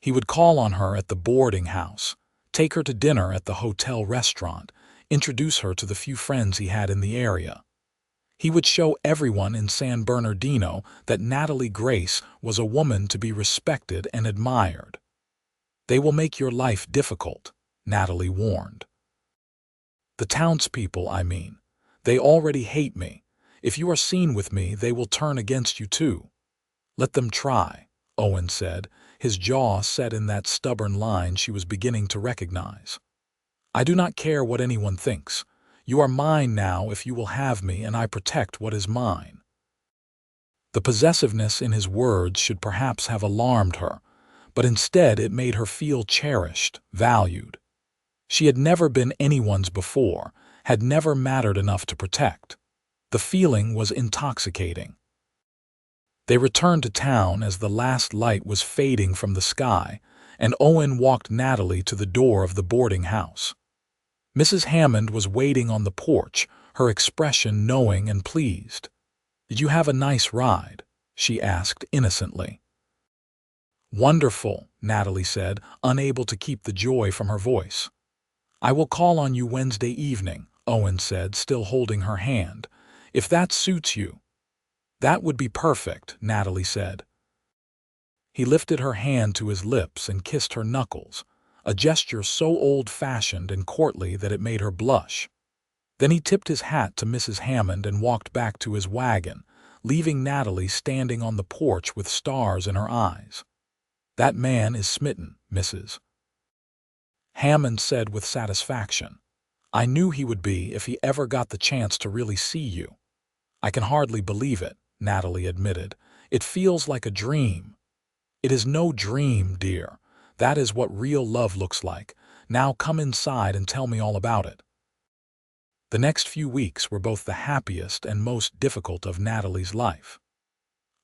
He would call on her at the boarding house, take her to dinner at the hotel restaurant, introduce her to the few friends he had in the area. He would show everyone in San Bernardino that Natalie Grace was a woman to be respected and admired. "They will make your life difficult," Natalie warned. "The townspeople, I mean. They already hate me. If you are seen with me, they will turn against you too." "Let them try," Owen said, his jaw set in that stubborn line she was beginning to recognize. "I do not care what anyone thinks. You are mine now if you will have me, and I protect what is mine." The possessiveness in his words should perhaps have alarmed her, but instead it made her feel cherished, valued. She had never been anyone's before, had never mattered enough to protect. The feeling was intoxicating. They returned to town as the last light was fading from the sky, and Owen walked Natalie to the door of the boarding house. Mrs. Hammond was waiting on the porch, her expression knowing and pleased. "Did you have a nice ride?" she asked innocently. "Wonderful," Natalie said, unable to keep the joy from her voice. "I will call on you Wednesday evening," Owen said, still holding her hand, "if that suits you." "That would be perfect," Natalie said. He lifted her hand to his lips and kissed her knuckles, a gesture so old-fashioned and courtly that it made her blush. Then he tipped his hat to Mrs. Hammond and walked back to his wagon, leaving Natalie standing on the porch with stars in her eyes. "That man is smitten, Mrs. Hammond said with satisfaction. "I knew he would be if he ever got the chance to really see you." "I can hardly believe it," Natalie admitted. "It feels like a dream." "It is no dream, dear. That is what real love looks like. Now come inside and tell me all about it." The next few weeks were both the happiest and most difficult of Natalie's life.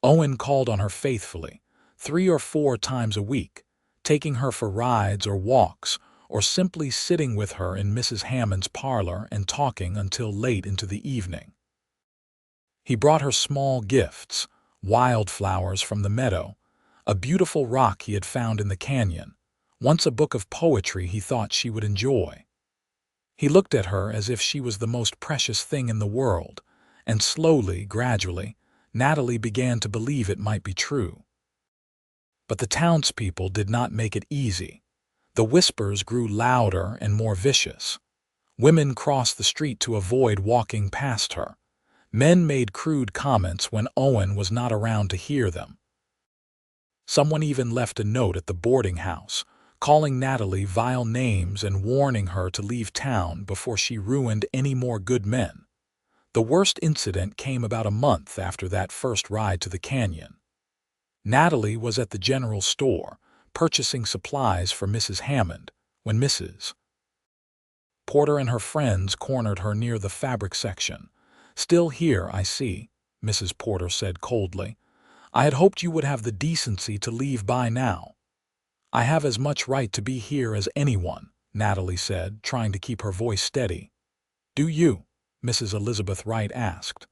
Owen called on her faithfully, 3 or 4 times a week, taking her for rides or walks, or simply sitting with her in Mrs. Hammond's parlor and talking until late into the evening. He brought her small gifts, wildflowers from the meadow, a beautiful rock he had found in the canyon, once a book of poetry he thought she would enjoy. He looked at her as if she was the most precious thing in the world, and slowly, gradually, Natalie began to believe it might be true. But the townspeople did not make it easy. The whispers grew louder and more vicious. Women crossed the street to avoid walking past her. Men made crude comments when Owen was not around to hear them. Someone even left a note at the boarding house, calling Natalie vile names and warning her to leave town before she ruined any more good men. The worst incident came about a month after that first ride to the canyon. Natalie was at the general store, purchasing supplies for Mrs. Hammond, when Mrs. Porter and her friends cornered her near the fabric section. "Still here, I see," Mrs. Porter said coldly. "I had hoped you would have the decency to leave by now." "I have as much right to be here as anyone," Natalie said, trying to keep her voice steady. "Do you?" Mrs. Elizabeth Wright asked.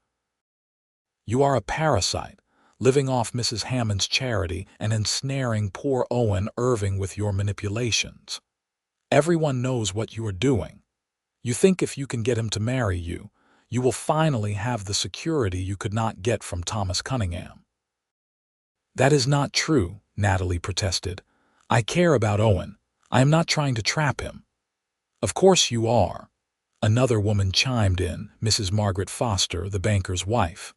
"You are a parasite, living off Mrs. Hammond's charity and ensnaring poor Owen Irving with your manipulations. Everyone knows what you are doing. You think if you can get him to marry you, you will finally have the security you could not get from Thomas Cunningham." "That is not true," Natalie protested. "I care about Owen. I am not trying to trap him." "Of course you are," another woman chimed in, Mrs. Margaret Foster, the banker's wife.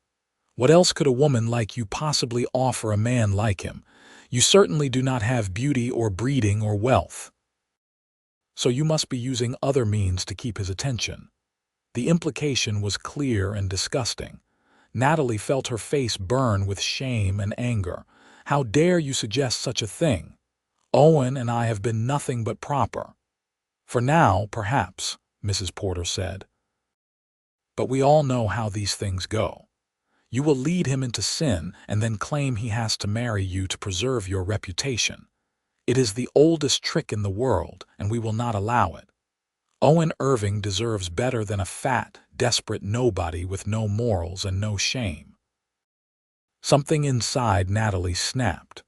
"What else could a woman like you possibly offer a man like him? You certainly do not have beauty or breeding or wealth. So you must be using other means to keep his attention." The implication was clear and disgusting. Natalie felt her face burn with shame and anger. "How dare you suggest such a thing? Owen and I have been nothing but proper." "For now, perhaps," Mrs. Porter said. "But we all know how these things go. You will lead him into sin and then claim he has to marry you to preserve your reputation. It is the oldest trick in the world, and we will not allow it. Owen Irving deserves better than a fat, desperate nobody with no morals and no shame." Something inside Natalie snapped.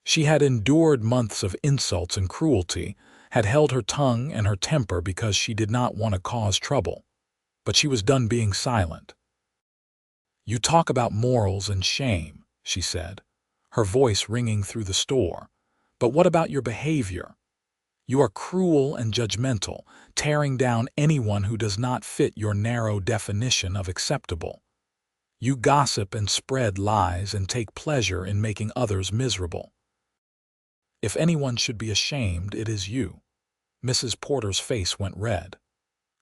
She had endured months of insults and cruelty, had held her tongue and her temper because she did not want to cause trouble. But she was done being silent. "You talk about morals and shame," she said, her voice ringing through the store. "But what about your behavior? You are cruel and judgmental, tearing down anyone who does not fit your narrow definition of acceptable. You gossip and spread lies and take pleasure in making others miserable. If anyone should be ashamed, it is you." Mrs. Porter's face went red.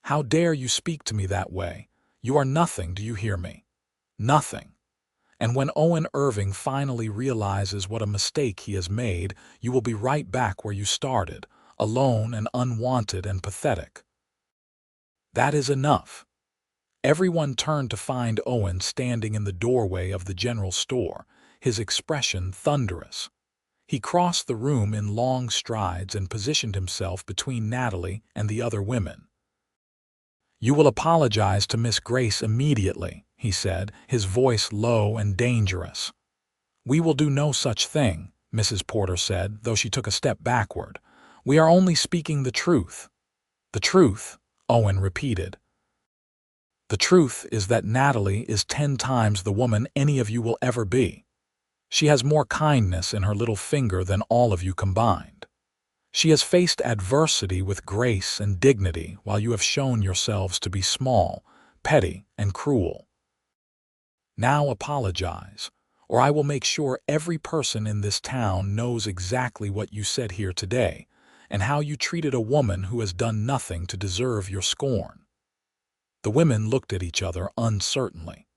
"How dare you speak to me that way? You are nothing, do you hear me? Nothing. And when Owen Irving finally realizes what a mistake he has made, you will be right back where you started, alone and unwanted and pathetic." "That is enough." Everyone turned to find Owen standing in the doorway of the general store, his expression thunderous. He crossed the room in long strides and positioned himself between Natalie and the other women. "You will apologize to Miss Grace immediately," he said, his voice low and dangerous. "We will do no such thing," Mrs. Porter said, though she took a step backward. "We are only speaking the truth." "The truth," Owen repeated. "The truth is that Natalie is 10 times the woman any of you will ever be. She has more kindness in her little finger than all of you combined. She has faced adversity with grace and dignity while you have shown yourselves to be small, petty, and cruel. Now apologize, or I will make sure every person in this town knows exactly what you said here today and how you treated a woman who has done nothing to deserve your scorn." The women looked at each other uncertainly.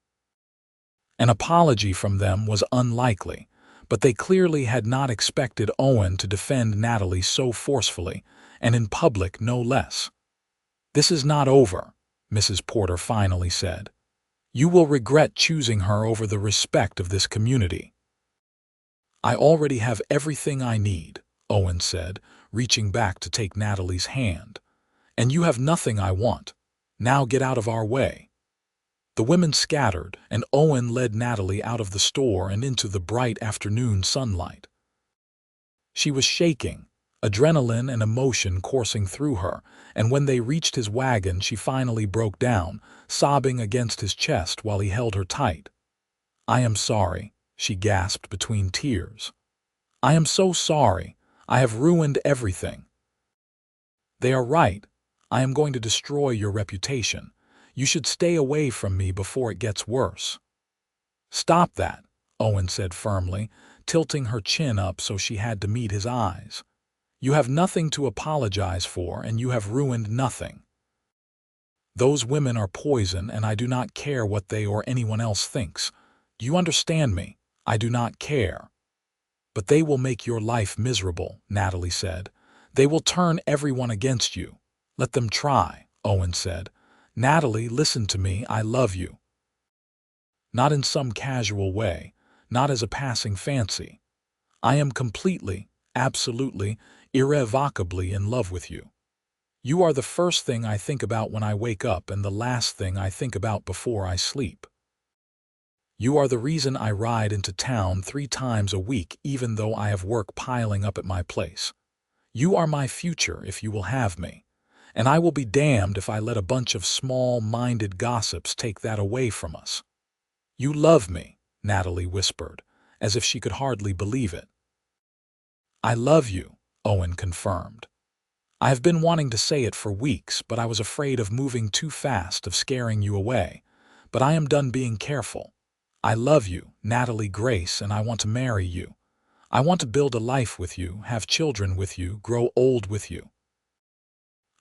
An apology from them was unlikely, but they clearly had not expected Owen to defend Natalie so forcefully, and in public no less. "This is not over," Mrs. Porter finally said. "You will regret choosing her over the respect of this community." "I already have everything I need," Owen said, reaching back to take Natalie's hand. "And you have nothing I want. Now get out of our way." The women scattered, and Owen led Natalie out of the store and into the bright afternoon sunlight. She was shaking, adrenaline and emotion coursing through her, and when they reached his wagon she finally broke down, sobbing against his chest while he held her tight. "I am sorry," she gasped between tears. "I am so sorry. I have ruined everything." "They are right. I am going to destroy your reputation. You should stay away from me before it gets worse." "Stop that," Owen said firmly, tilting her chin up so she had to meet his eyes. "You have nothing to apologize for, and you have ruined nothing." Those women are poison, and I do not care what they or anyone else thinks. Do you understand me? I do not care. But they will make your life miserable, Natalie said. They will turn everyone against you. Let them try, Owen said. Natalie, listen to me, I love you. Not in some casual way, not as a passing fancy. I am completely, absolutely, irrevocably in love with you. You are the first thing I think about when I wake up and the last thing I think about before I sleep. You are the reason I ride into town 3 times a week even though I have work piling up at my place. You are my future if you will have me, and I will be damned if I let a bunch of small-minded gossips take that away from us. You love me, Natalie whispered, as if she could hardly believe it. I love you, Owen confirmed. I have been wanting to say it for weeks, but I was afraid of moving too fast, of scaring you away. But I am done being careful. I love you, Natalie Grace, and I want to marry you. I want to build a life with you, have children with you, grow old with you.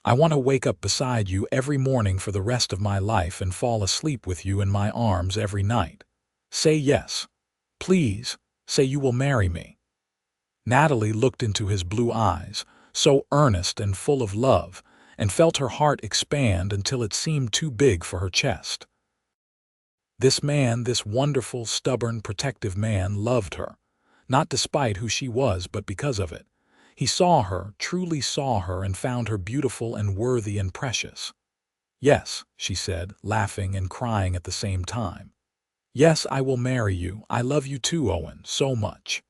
I want to wake up beside you every morning for the rest of my life and fall asleep with you in my arms every night. Say yes. Please, say you will marry me. Natalie looked into his blue eyes, so earnest and full of love, and felt her heart expand until it seemed too big for her chest. This man, this wonderful, stubborn, protective man, loved her, not despite who she was, but because of it. He saw her, truly saw her, and found her beautiful and worthy and precious. Yes, she said, laughing and crying at the same time. Yes, I will marry you. I love you too, Owen, so much.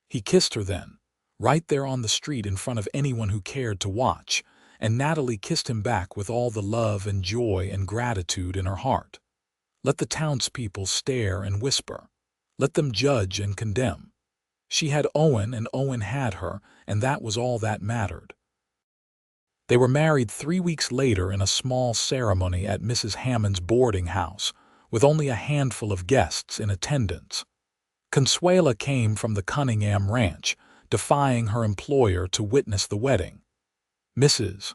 He kissed her then, right there on the street in front of anyone who cared to watch, and Natalie kissed him back with all the love and joy and gratitude in her heart. Let the townspeople stare and whisper. Let them judge and condemn. She had Owen and Owen had her, and that was all that mattered. They were married 3 weeks later in a small ceremony at Mrs. Hammond's boarding house, with only a handful of guests in attendance. Consuela came from the Cunningham ranch, defying her employer to witness the wedding. Mrs.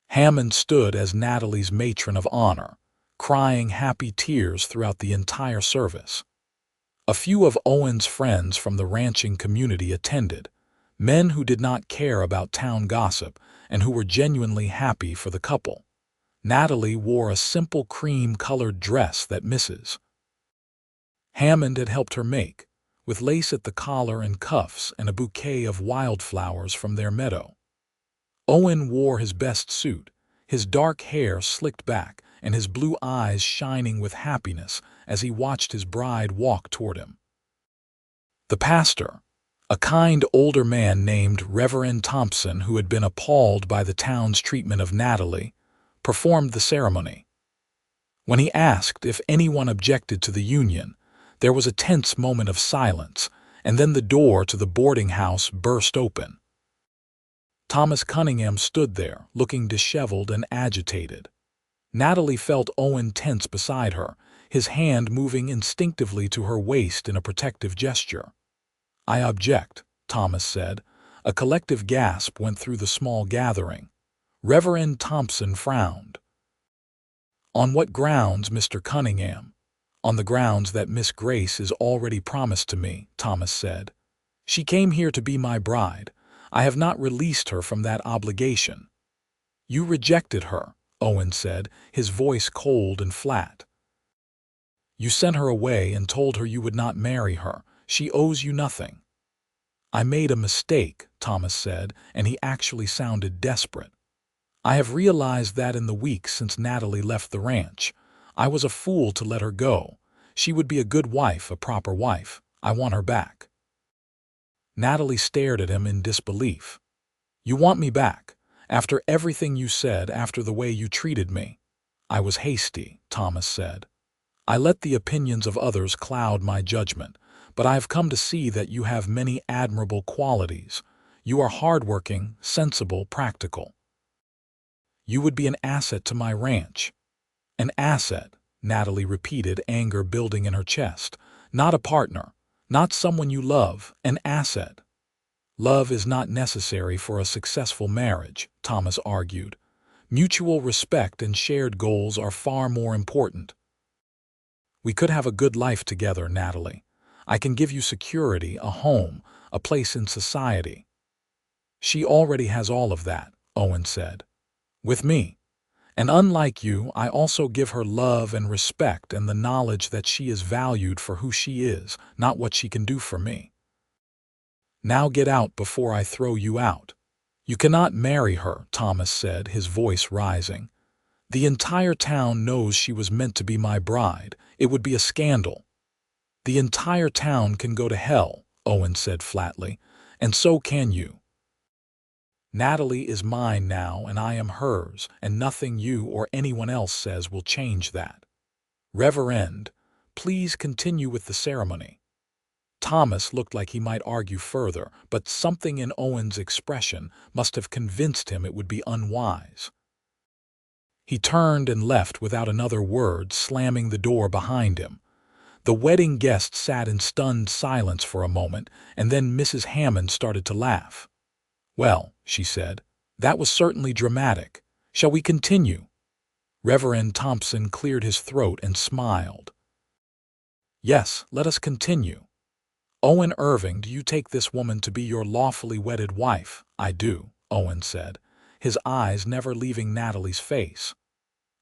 Hammond stood as Natalie's matron of honor, crying happy tears throughout the entire service. A few of Owen's friends from the ranching community attended, men who did not care about town gossip and who were genuinely happy for the couple. Natalie wore a simple cream-colored dress that Mrs. Hammond had helped her make, with lace at the collar and cuffs and a bouquet of wildflowers from their meadow. Owen wore his best suit, his dark hair slicked back and his blue eyes shining with happiness as he watched his bride walk toward him. The pastor, a kind older man named Reverend Thompson, who had been appalled by the town's treatment of Natalie, performed the ceremony. When he asked if anyone objected to the union, there was a tense moment of silence, and then the door to the boarding house burst open. Thomas Cunningham stood there, looking disheveled and agitated. Natalie felt Owen tense beside her, his hand moving instinctively to her waist in a protective gesture. I object, Thomas said. A collective gasp went through the small gathering. Reverend Thompson frowned. On what grounds, Mr. Cunningham? On the grounds that Miss Grace is already promised to me, Thomas said. She came here to be my bride. I have not released her from that obligation. You rejected her, Owen said, his voice cold and flat. You sent her away and told her you would not marry her. She owes you nothing. I made a mistake, Thomas said, and he actually sounded desperate. I have realized that in the weeks since Natalie left the ranch. I was a fool to let her go. She would be a good wife, a proper wife. I want her back. Natalie stared at him in disbelief. You want me back? After everything you said, after the way you treated me? I was hasty, Thomas said. I let the opinions of others cloud my judgment, but I have come to see that you have many admirable qualities. You are hardworking, sensible, practical. You would be an asset to my ranch. An asset, Natalie repeated, anger building in her chest. Not a partner, not someone you love, an asset. Love is not necessary for a successful marriage, Thomas argued. Mutual respect and shared goals are far more important. We could have a good life together, Natalie. I can give you security, a home, a place in society. She already has all of that, Owen said. With me. And unlike you, I also give her love and respect and the knowledge that she is valued for who she is, not what she can do for me. Now get out before I throw you out. You cannot marry her, Thomas said, his voice rising. The entire town knows she was meant to be my bride. It would be a scandal. The entire town can go to hell, Owen said flatly, and so can you. Natalie is mine now, and I am hers, and nothing you or anyone else says will change that. Reverend, please continue with the ceremony. Thomas looked like he might argue further, but something in Owen's expression must have convinced him it would be unwise. He turned and left without another word, slamming the door behind him. The wedding guests sat in stunned silence for a moment, and then Mrs. Hammond started to laugh. "Well," she said, "that was certainly dramatic. Shall we continue?" Reverend Thompson cleared his throat and smiled. "Yes, let us continue. Owen Irving, do you take this woman to be your lawfully wedded wife?" "I do," Owen said, his eyes never leaving Natalie's face.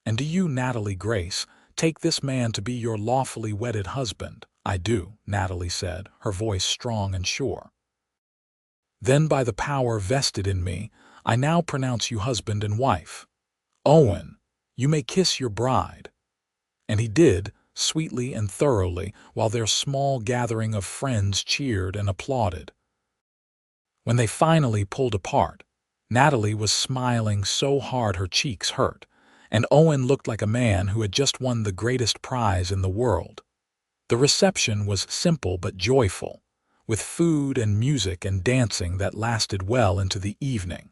"And do you, Natalie Grace, take this man to be your lawfully wedded husband?" "I do," Natalie said, her voice strong and sure. "Then by the power vested in me, I now pronounce you husband and wife. Owen, you may kiss your bride." And he did, sweetly and thoroughly, while their small gathering of friends cheered and applauded. When they finally pulled apart, Natalie was smiling so hard her cheeks hurt, and Owen looked like a man who had just won the greatest prize in the world. The reception was simple but joyful, with food and music and dancing that lasted well into the evening.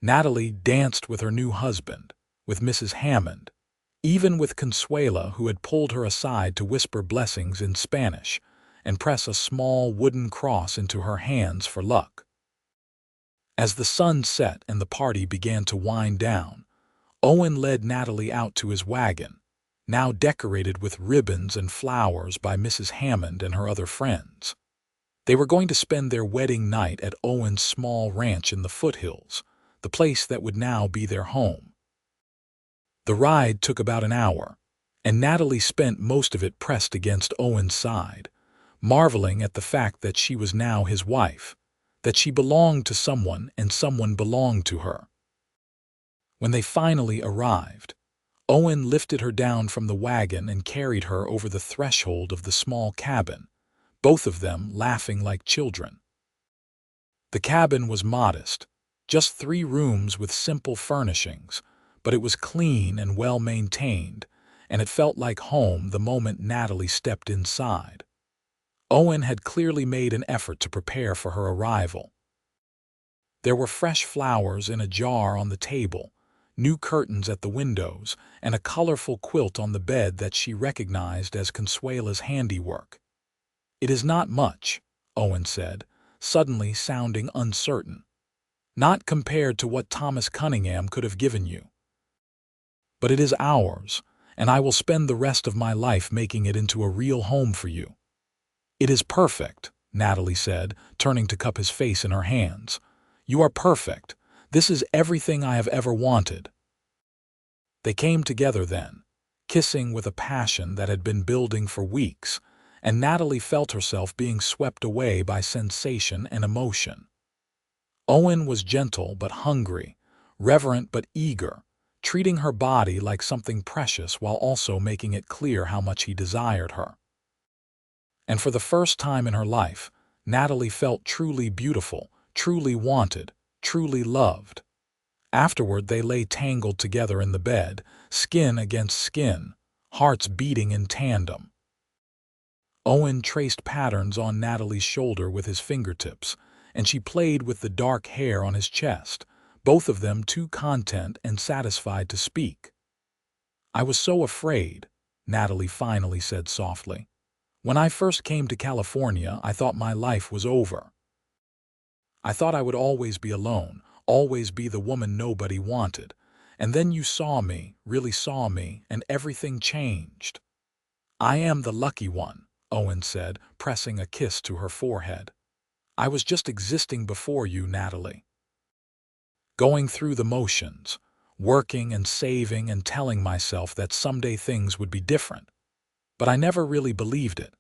Natalie danced with her new husband, with Mrs. Hammond, even with Consuela, who had pulled her aside to whisper blessings in Spanish and press a small wooden cross into her hands for luck. As the sun set and the party began to wind down, Owen led Natalie out to his wagon, now decorated with ribbons and flowers by Mrs. Hammond and her other friends. They were going to spend their wedding night at Owen's small ranch in the foothills, the place that would now be their home. The ride took about an hour, and Natalie spent most of it pressed against Owen's side, marveling at the fact that she was now his wife, that she belonged to someone and someone belonged to her. When they finally arrived, Owen lifted her down from the wagon and carried her over the threshold of the small cabin, both of them laughing like children. The cabin was modest, just 3 rooms with simple furnishings, but it was clean and well maintained, and it felt like home the moment Natalie stepped inside. Owen had clearly made an effort to prepare for her arrival. There were fresh flowers in a jar on the table, new curtains at the windows, and a colorful quilt on the bed that she recognized as Consuela's handiwork. "It is not much," Owen said, suddenly sounding uncertain. "Not compared to what Thomas Cunningham could have given you. But it is ours, and I will spend the rest of my life making it into a real home for you." "It is perfect," Natalie said, turning to cup his face in her hands. "You are perfect. This is everything I have ever wanted." They came together then, kissing with a passion that had been building for weeks, and Natalie felt herself being swept away by sensation and emotion. Owen was gentle but hungry, reverent but eager, treating her body like something precious while also making it clear how much he desired her. And for the first time in her life, Natalie felt truly beautiful, truly wanted, truly loved. Afterward, they lay tangled together in the bed, skin against skin, hearts beating in tandem. Owen traced patterns on Natalie's shoulder with his fingertips, and she played with the dark hair on his chest, both of them too content and satisfied to speak. "I was so afraid," Natalie finally said softly. "When I first came to California, I thought my life was over. I thought I would always be alone, always be the woman nobody wanted. And then you saw me, really saw me, and everything changed." "I am the lucky one," Owen said, pressing a kiss to her forehead. "I was just existing before you, Natalie. Going through the motions, working and saving and telling myself that someday things would be different. But I never really believed it.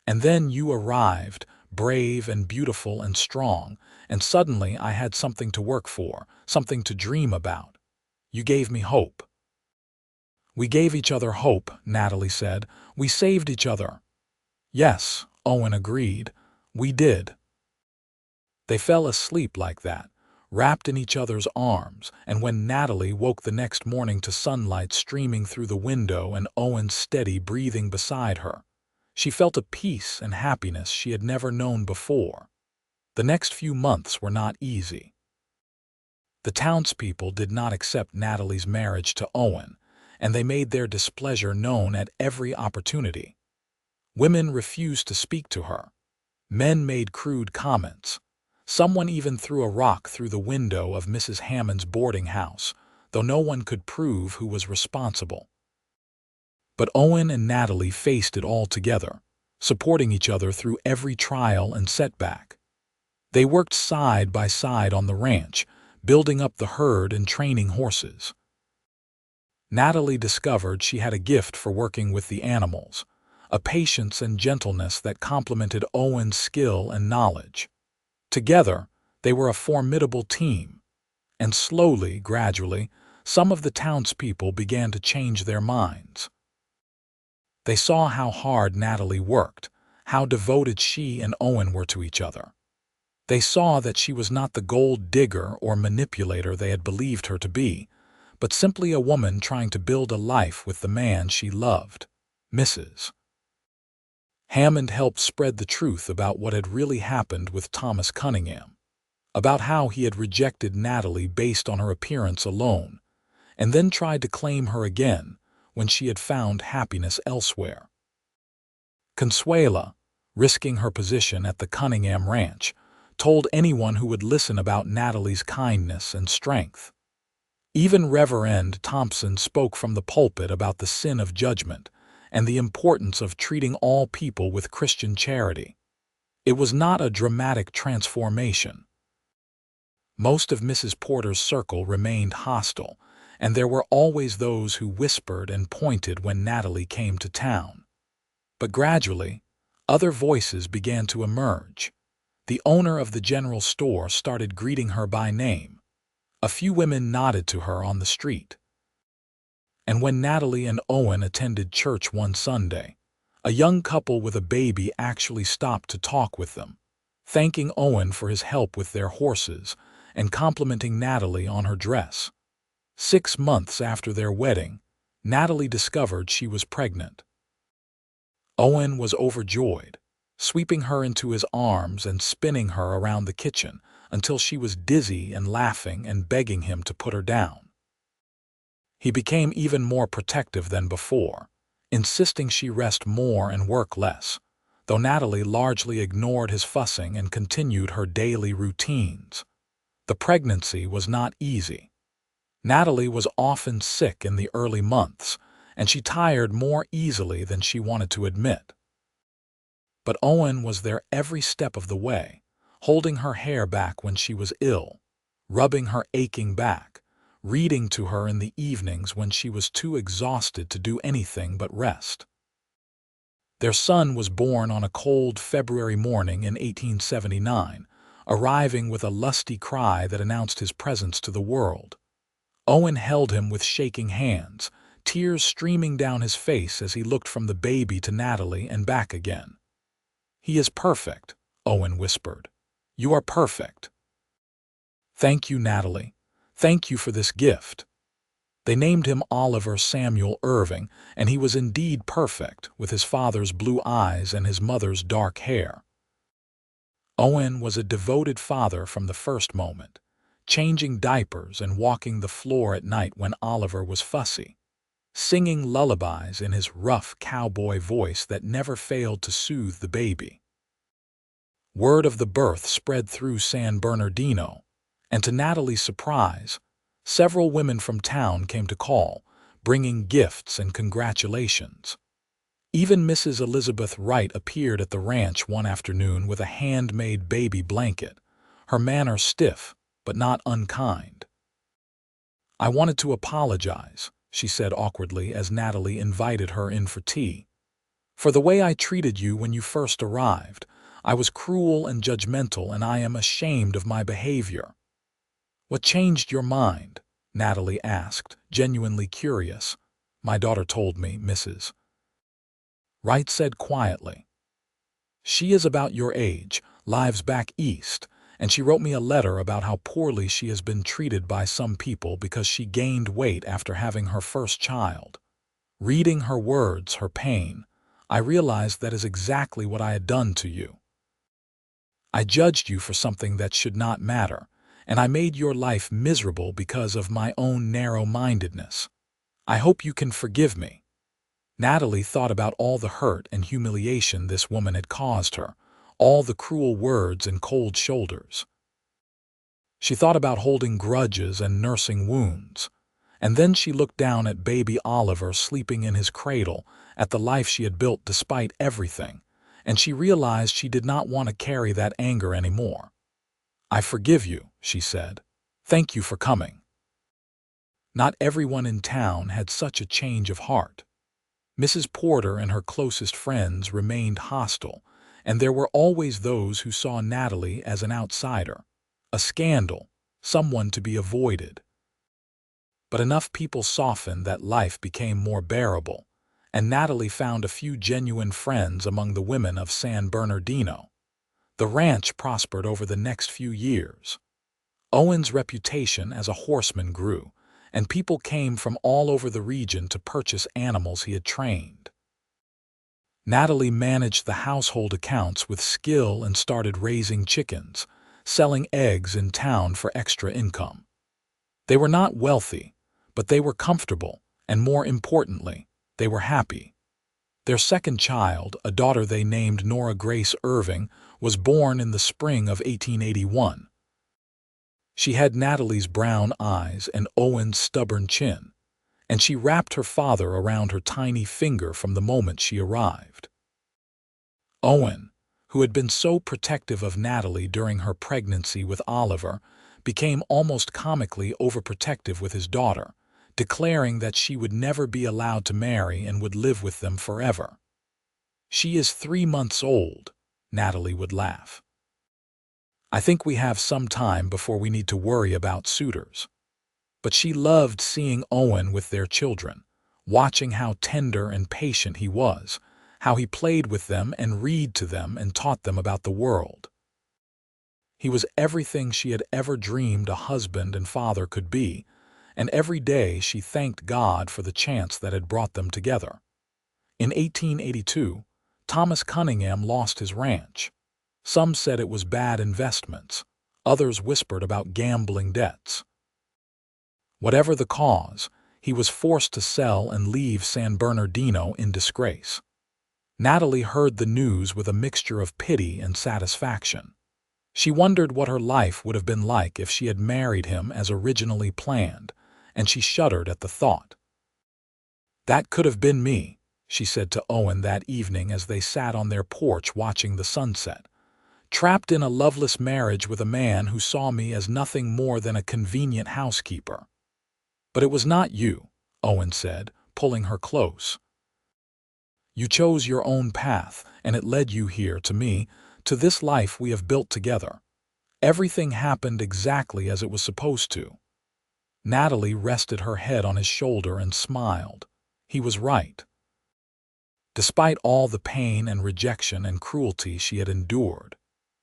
And then you arrived, brave and beautiful and strong, and suddenly I had something to work for, something to dream about. You gave me hope." "We gave each other hope," Natalie said. "We saved each other." "Yes," Owen agreed. "We did." They fell asleep like that, wrapped in each other's arms, and when Natalie woke the next morning to sunlight streaming through the window and Owen's steady breathing beside her, she felt a peace and happiness she had never known before. The next few months were not easy. The townspeople did not accept Natalie's marriage to Owen, and they made their displeasure known at every opportunity. Women refused to speak to her. Men made crude comments. Someone even threw a rock through the window of Mrs. Hammond's boarding house, though no one could prove who was responsible. But Owen and Natalie faced it all together, supporting each other through every trial and setback. They worked side by side on the ranch, building up the herd and training horses. Natalie discovered she had a gift for working with the animals, a patience and gentleness that complemented Owen's skill and knowledge. Together, they were a formidable team, and slowly, gradually, some of the townspeople began to change their minds. They saw how hard Natalie worked, how devoted she and Owen were to each other. They saw that she was not the gold digger or manipulator they had believed her to be, but simply a woman trying to build a life with the man she loved, Mrs. Hammond helped spread the truth about what had really happened with Thomas Cunningham, about how he had rejected Natalie based on her appearance alone, and then tried to claim her again when she had found happiness elsewhere. Consuela, risking her position at the Cunningham ranch, told anyone who would listen about Natalie's kindness and strength. Even Reverend Thompson spoke from the pulpit about the sin of judgment and the importance of treating all people with Christian charity. It was not a dramatic transformation. Most of Mrs. Porter's circle remained hostile, and there were always those who whispered and pointed when Natalie came to town. But gradually, other voices began to emerge. The owner of the general store started greeting her by name. A few women nodded to her on the street. And when Natalie and Owen attended church one Sunday, a young couple with a baby actually stopped to talk with them, thanking Owen for his help with their horses and complimenting Natalie on her dress. 6 months after their wedding, Natalie discovered she was pregnant. Owen was overjoyed, sweeping her into his arms and spinning her around the kitchen until she was dizzy and laughing and begging him to put her down. He became even more protective than before, insisting she rest more and work less, though Natalie largely ignored his fussing and continued her daily routines. The pregnancy was not easy. Natalie was often sick in the early months, and she tired more easily than she wanted to admit. But Owen was there every step of the way, holding her hair back when she was ill, rubbing her aching back, reading to her in the evenings when she was too exhausted to do anything but rest. Their son was born on a cold February morning in 1879, arriving with a lusty cry that announced his presence to the world. Owen held him with shaking hands, tears streaming down his face as he looked from the baby to Natalie and back again. "He is perfect," Owen whispered. "You are perfect." "Thank you, Natalie. Thank you for this gift." They named him Oliver Samuel Irving, and he was indeed perfect, with his father's blue eyes and his mother's dark hair. Owen was a devoted father from the first moment, changing diapers and walking the floor at night when Oliver was fussy, singing lullabies in his rough cowboy voice that never failed to soothe the baby. Word of the birth spread through San Bernardino, And to Natalie's surprise, several women from town came to call, bringing gifts and congratulations. Even Mrs. Elizabeth Wright appeared at the ranch one afternoon with a handmade baby blanket, her manner stiff but not unkind. "I wanted to apologize," she said awkwardly as Natalie invited her in for tea, "for the way I treated you when you first arrived. I was cruel and judgmental, and I am ashamed of my behavior." "What changed your mind?" Natalie asked, genuinely curious. "My daughter told me," Mrs. Wright said quietly. "She is about your age, lives back east, and she wrote me a letter about how poorly she has been treated by some people because she gained weight after having her first child." Reading her words, her pain, I realized that is exactly what I had done to you. I judged you for something that should not matter, and I made your life miserable because of my own narrow-mindedness. I hope you can forgive me." Natalie thought about all the hurt and humiliation this woman had caused her, all the cruel words and cold shoulders. She thought about holding grudges and nursing wounds. And then she looked down at baby Oliver sleeping in his cradle, at the life she had built despite everything, and she realized she did not want to carry that anger anymore. "I forgive you," she said. "Thank you for coming." Not everyone in town had such a change of heart. Mrs. Porter and her closest friends remained hostile, and there were always those who saw Natalie as an outsider, a scandal, someone to be avoided. But enough people softened that life became more bearable, and Natalie found a few genuine friends among the women of San Bernardino. The ranch prospered over the next few years. Owen's reputation as a horseman grew, and people came from all over the region to purchase animals he had trained. Natalie managed the household accounts with skill and started raising chickens, selling eggs in town for extra income. They were not wealthy, but they were comfortable, and more importantly, they were happy. Their second child, a daughter they named Nora Grace Irving, was born in the spring of 1881. She had Natalie's brown eyes and Owen's stubborn chin, and she wrapped her father around her tiny finger from the moment she arrived. Owen, who had been so protective of Natalie during her pregnancy with Oliver, became almost comically overprotective with his daughter, declaring that she would never be allowed to marry and would live with them forever. "She is 3 months old," Natalie would laugh. "I think we have some time before we need to worry about suitors." But she loved seeing Owen with their children, watching how tender and patient he was, how he played with them and read to them and taught them about the world. He was everything she had ever dreamed a husband and father could be, and every day she thanked God for the chance that had brought them together. In 1882, Thomas Cunningham lost his ranch. Some said it was bad investments. Others whispered about gambling debts. Whatever the cause, he was forced to sell and leave San Bernardino in disgrace. Natalie heard the news with a mixture of pity and satisfaction. She wondered what her life would have been like if she had married him as originally planned, and she shuddered at the thought. "That could have been me," she said to Owen that evening as they sat on their porch watching the sunset. "Trapped in a loveless marriage with a man who saw me as nothing more than a convenient housekeeper." "But it was not you," Owen said, pulling her close. "You chose your own path, and it led you here, to me, to this life we have built together. Everything happened exactly as it was supposed to." Natalie rested her head on his shoulder and smiled. He was right. Despite all the pain and rejection and cruelty she had endured,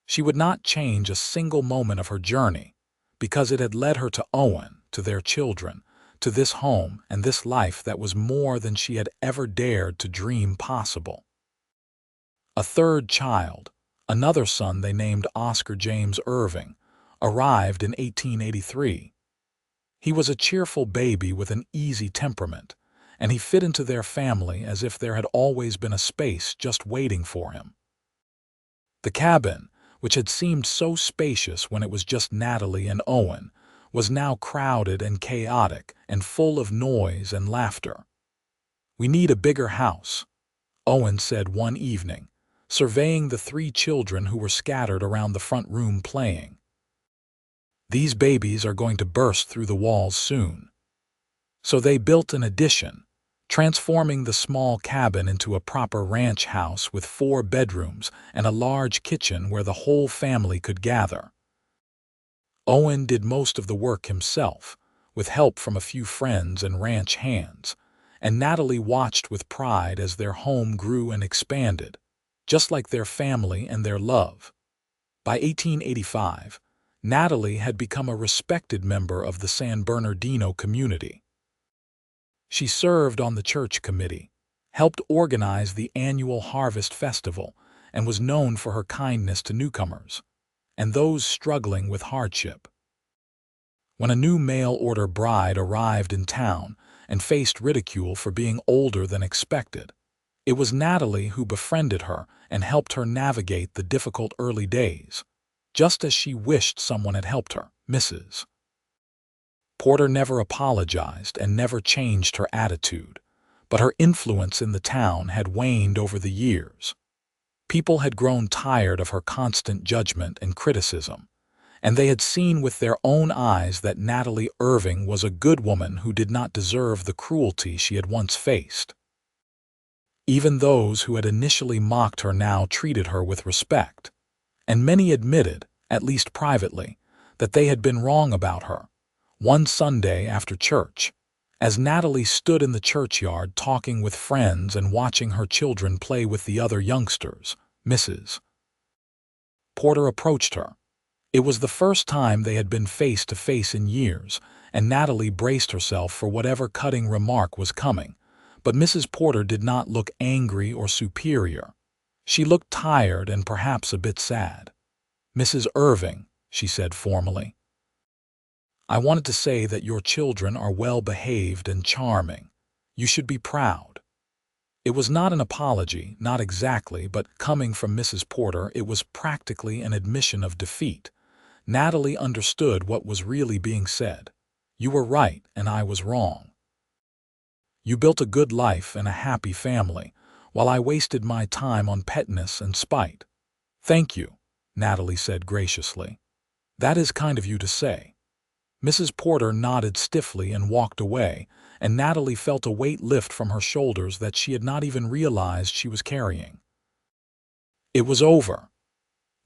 she would not change a single moment of her journey, because it had led her to Owen, to their children, to this home and this life that was more than she had ever dared to dream possible. A third child, another son they named Oscar James Irving, arrived in 1883. He was a cheerful baby with an easy temperament, and he fit into their family as if there had always been a space just waiting for him. The cabin, which had seemed so spacious when it was just Natalie and Owen, was now crowded and chaotic and full of noise and laughter. "We need a bigger house," Owen said one evening, surveying the 3 children who were scattered around the front room playing. "These babies are going to burst through the walls soon." So they built an addition, transforming the small cabin into a proper ranch house with 4 bedrooms and a large kitchen where the whole family could gather. Owen did most of the work himself, with help from a few friends and ranch hands, and Natalie watched with pride as their home grew and expanded, just like their family and their love. By 1885, Natalie had become a respected member of the San Bernardino community. She served on the church committee, helped organize the annual Harvest Festival, and was known for her kindness to newcomers and those struggling with hardship. When a new mail-order bride arrived in town and faced ridicule for being older than expected, it was Natalie who befriended her and helped her navigate the difficult early days, just as she wished someone had helped her. Mrs. Porter never apologized and never changed her attitude, but her influence in the town had waned over the years. People had grown tired of her constant judgment and criticism, and they had seen with their own eyes that Natalie Irving was a good woman who did not deserve the cruelty she had once faced. Even those who had initially mocked her now treated her with respect, and many admitted, at least privately, that they had been wrong about her. One Sunday after church, as Natalie stood in the churchyard talking with friends and watching her children play with the other youngsters, Mrs. Porter approached her. It was the first time they had been face to face in years, and Natalie braced herself for whatever cutting remark was coming. But Mrs. Porter did not look angry or superior. She looked tired and perhaps a bit sad. "Mrs. Irving," she said formally, "I wanted to say that your children are well-behaved and charming. You should be proud." It was not an apology, not exactly, but coming from Mrs. Porter, it was practically an admission of defeat. Natalie understood what was really being said. "You were right and I was wrong. You built a good life and a happy family, while I wasted my time on pettiness and spite." "Thank you," Natalie said graciously. "That is kind of you to say." Mrs. Porter nodded stiffly and walked away, and Natalie felt a weight lift from her shoulders that she had not even realized she was carrying. It was over.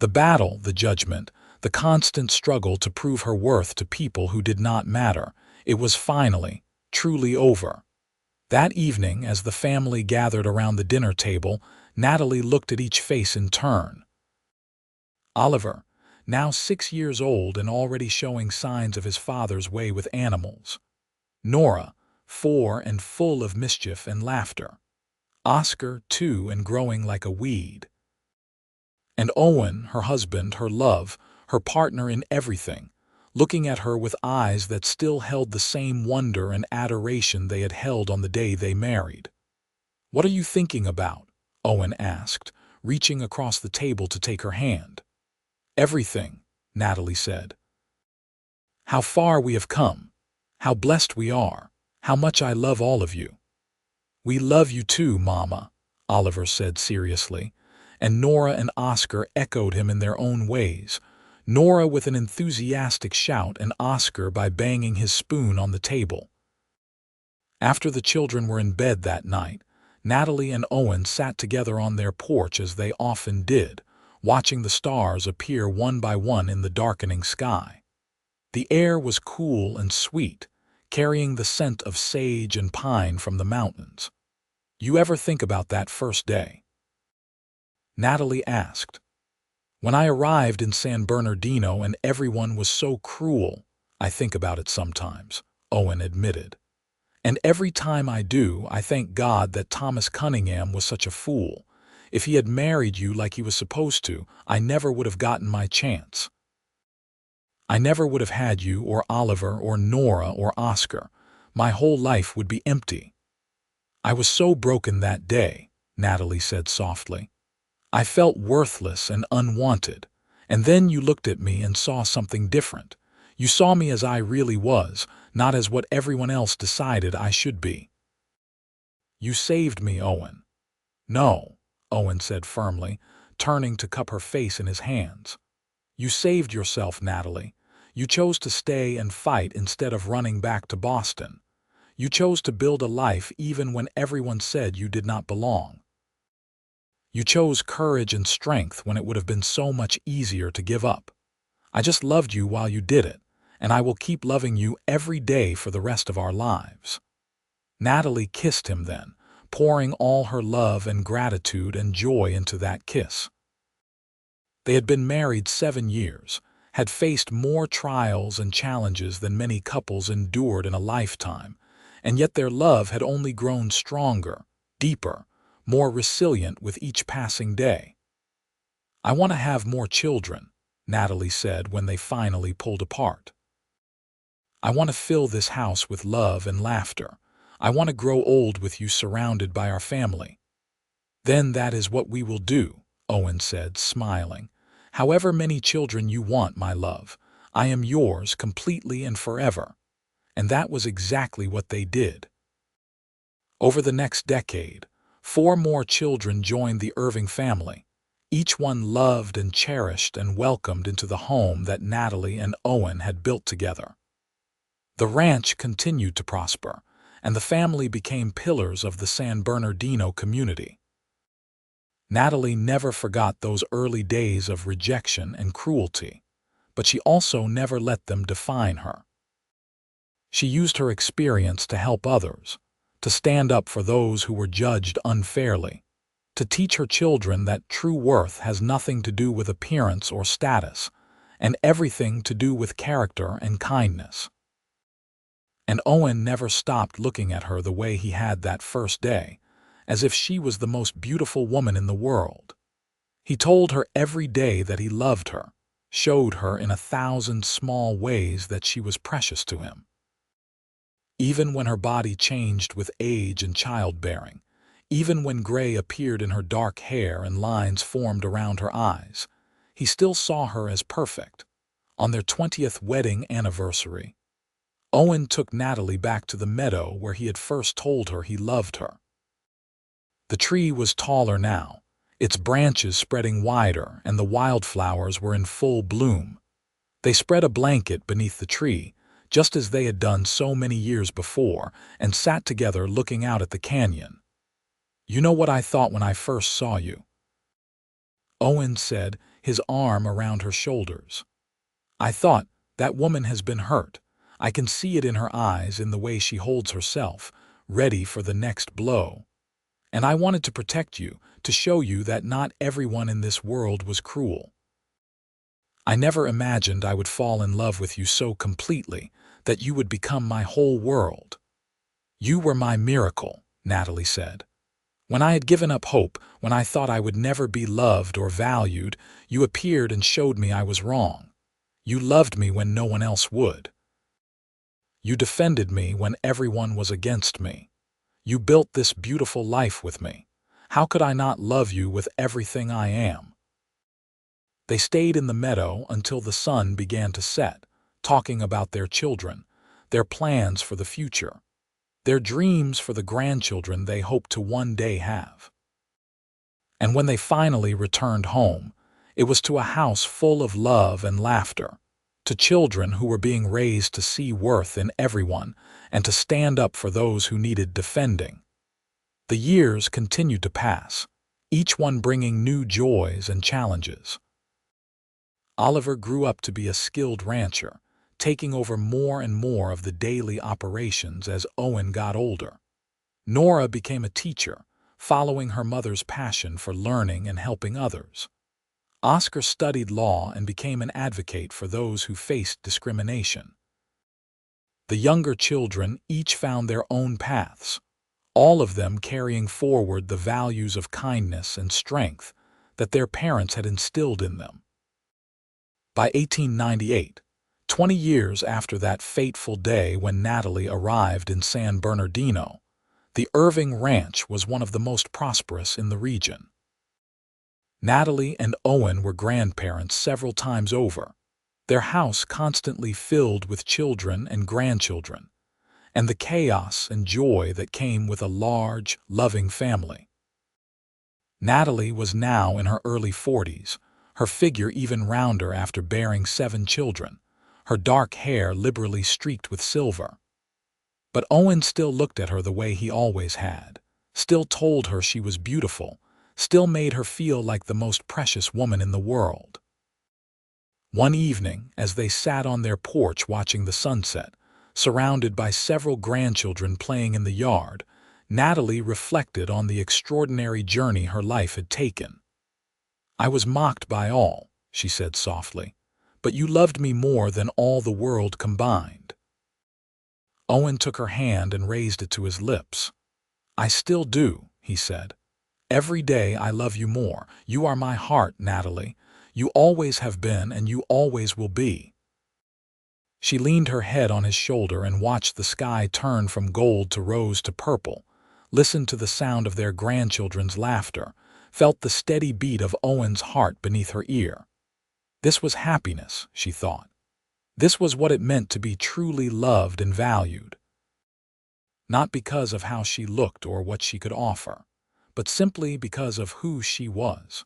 The battle, the judgment, the constant struggle to prove her worth to people who did not matter, it was finally, truly over. That evening, as the family gathered around the dinner table, Natalie looked at each face in turn. Oliver, now 6 years old and already showing signs of his father's way with animals. Nora, 4 and full of mischief and laughter. Oscar, 2 and growing like a weed. And Owen, her husband, her love, her partner in everything, looking at her with eyes that still held the same wonder and adoration they had held on the day they married. "What are you thinking about?" Owen asked, reaching across the table to take her hand. "Everything," Natalie said. "How far we have come. How blessed we are. How much I love all of you." "We love you too, Mama," Oliver said seriously, and Nora and Oscar echoed him in their own ways, Nora with an enthusiastic shout and Oscar by banging his spoon on the table. After the children were in bed that night, Natalie and Owen sat together on their porch as they often did, watching the stars appear one by one in the darkening sky. The air was cool and sweet, carrying the scent of sage and pine from the mountains. "You ever think about that first day?" Natalie asked. "When I arrived in San Bernardino and everyone was so cruel, I think about it sometimes," Owen admitted. "And every time I do, I thank God that Thomas Cunningham was such a fool. If he had married you like he was supposed to, I never would have gotten my chance. I never would have had you or Oliver or Nora or Oscar. My whole life would be empty." "I was so broken that day," Natalie said softly. "I felt worthless and unwanted, And then you looked at me and saw something different. You saw me as I really was, not as what everyone else decided I should be. You saved me, Owen." "No," Owen said firmly, turning to cup her face in his hands. "You saved yourself, Natalie. You chose to stay and fight instead of running back to Boston. You chose to build a life even when everyone said you did not belong. You chose courage and strength when it would have been so much easier to give up. I just loved you while you did it, and I will keep loving you every day for the rest of our lives." Natalie kissed him then, pouring all her love and gratitude and joy into that kiss. They had been married 7 years, had faced more trials and challenges than many couples endured in a lifetime, and yet their love had only grown stronger, deeper, more resilient with each passing day. "I want to have more children," Natalie said when they finally pulled apart. "I want to fill this house with love and laughter. I want to grow old with you surrounded by our family." "Then that is what we will do," Owen said, smiling. "However many children you want, my love, I am yours completely and forever." And that was exactly what they did. Over the next decade, 4 more children joined the Irving family, each one loved and cherished and welcomed into the home that Natalie and Owen had built together. The ranch continued to prosper, and the family became pillars of the San Bernardino community. Natalie never forgot those early days of rejection and cruelty, but she also never let them define her. She used her experience to help others, to stand up for those who were judged unfairly, to teach her children that true worth has nothing to do with appearance or status, and everything to do with character and kindness. And Owen never stopped looking at her the way he had that first day, as if she was the most beautiful woman in the world. He told her every day that he loved her, showed her in 1,000 small ways that she was precious to him. Even when her body changed with age and childbearing, even when gray appeared in her dark hair and lines formed around her eyes, he still saw her as perfect. On their 20th wedding anniversary, Owen took Natalie back to the meadow where he had first told her he loved her. The tree was taller now, its branches spreading wider, and the wildflowers were in full bloom. They spread a blanket beneath the tree, just as they had done so many years before, and sat together looking out at the canyon. "You know what I thought when I first saw you?" Owen said, his arm around her shoulders. "I thought, that woman has been hurt. I can see it in her eyes, in the way she holds herself, ready for the next blow. And I wanted to protect you, to show you that not everyone in this world was cruel. I never imagined I would fall in love with you so completely, that you would become my whole world." "You were my miracle," Natalie said. "When I had given up hope, when I thought I would never be loved or valued, you appeared and showed me I was wrong. You loved me when no one else would. You defended me when everyone was against me. You built this beautiful life with me. How could I not love you with everything I am?" They stayed in the meadow until the sun began to set, talking about their children, their plans for the future, their dreams for the grandchildren they hoped to one day have. And when they finally returned home, it was to a house full of love and laughter, to children who were being raised to see worth in everyone and to stand up for those who needed defending. The years continued to pass, each one bringing new joys and challenges. Oliver grew up to be a skilled rancher, taking over more and more of the daily operations as Owen got older. Nora became a teacher, following her mother's passion for learning and helping others. Oscar studied law and became an advocate for those who faced discrimination. The younger children each found their own paths, all of them carrying forward the values of kindness and strength that their parents had instilled in them. By 1898, 20 years after that fateful day when Natalie arrived in San Bernardino, the Irving Ranch was one of the most prosperous in the region. Natalie and Owen were grandparents several times over, their house constantly filled with children and grandchildren, and the chaos and joy that came with a large, loving family. Natalie was now in her early 40s, her figure even rounder after bearing 7 children, her dark hair liberally streaked with silver. But Owen still looked at her the way he always had, still told her she was beautiful, still made her feel like the most precious woman in the world. One evening, as they sat on their porch watching the sunset, surrounded by several grandchildren playing in the yard, Natalie reflected on the extraordinary journey her life had taken. "I was mocked by all," she said softly, "but you loved me more than all the world combined." Owen took her hand and raised it to his lips. "I still do," he said. "Every day I love you more. You are my heart, Natalie. You always have been and you always will be." She leaned her head on his shoulder and watched the sky turn from gold to rose to purple, listened to the sound of their grandchildren's laughter, felt the steady beat of Owen's heart beneath her ear. This was happiness, she thought. This was what it meant to be truly loved and valued. Not because of how she looked or what she could offer, but simply because of who she was.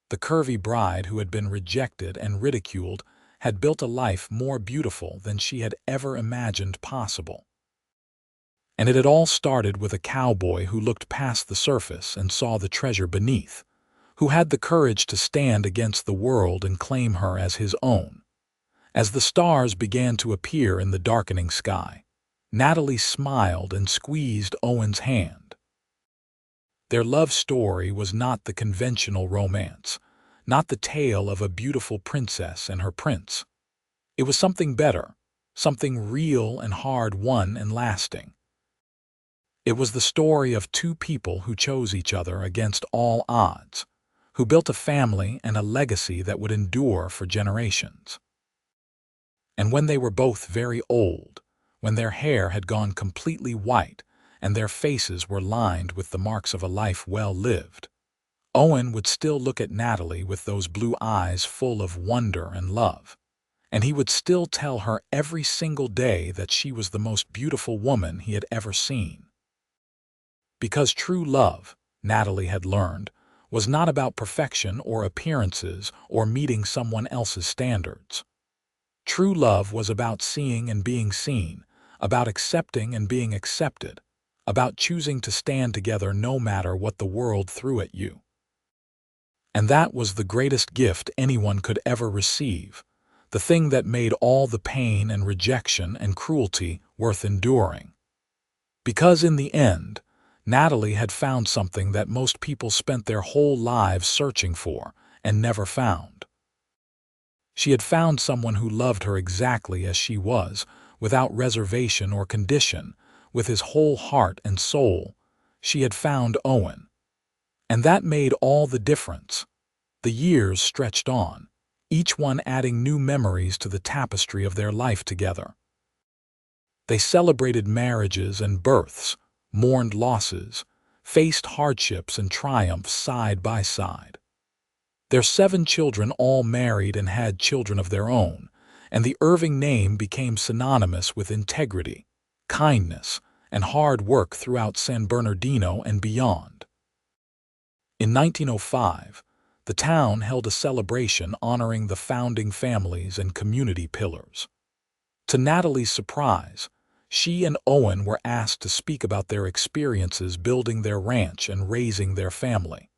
The curvy bride who had been rejected and ridiculed had built a life more beautiful than she had ever imagined possible. And it had all started with a cowboy who looked past the surface and saw the treasure beneath, who had the courage to stand against the world and claim her as his own. As the stars began to appear in the darkening sky, Natalie smiled and squeezed Owen's hand. Their love story was not the conventional romance, not the tale of a beautiful princess and her prince. It was something better, something real and hard-won and lasting. It was the story of 2 people who chose each other against all odds, who built a family and a legacy that would endure for generations. And when they were both very old, when their hair had gone completely white and their faces were lined with the marks of a life well lived, Owen would still look at Natalie with those blue eyes full of wonder and love, and he would still tell her every single day that she was the most beautiful woman he had ever seen. Because true love, Natalie had learned, was not about perfection or appearances or meeting someone else's standards. True love was about seeing and being seen, about accepting and being accepted, about choosing to stand together no matter what the world threw at you. And that was the greatest gift anyone could ever receive, the thing that made all the pain and rejection and cruelty worth enduring. Because in the end, Natalie had found something that most people spent their whole lives searching for and never found. She had found someone who loved her exactly as she was, without reservation or condition, with his whole heart and soul. She had found Owen. And that made all the difference. The years stretched on, each one adding new memories to the tapestry of their life together. They celebrated marriages and births, mourned losses, faced hardships and triumphs side by side. Their 7 children all married and had children of their own, and the Irving name became synonymous with integrity, kindness, and hard work throughout San Bernardino and beyond. In 1905, the town held a celebration honoring the founding families and community pillars. To Natalie's surprise, she and Owen were asked to speak about their experiences building their ranch and raising their family.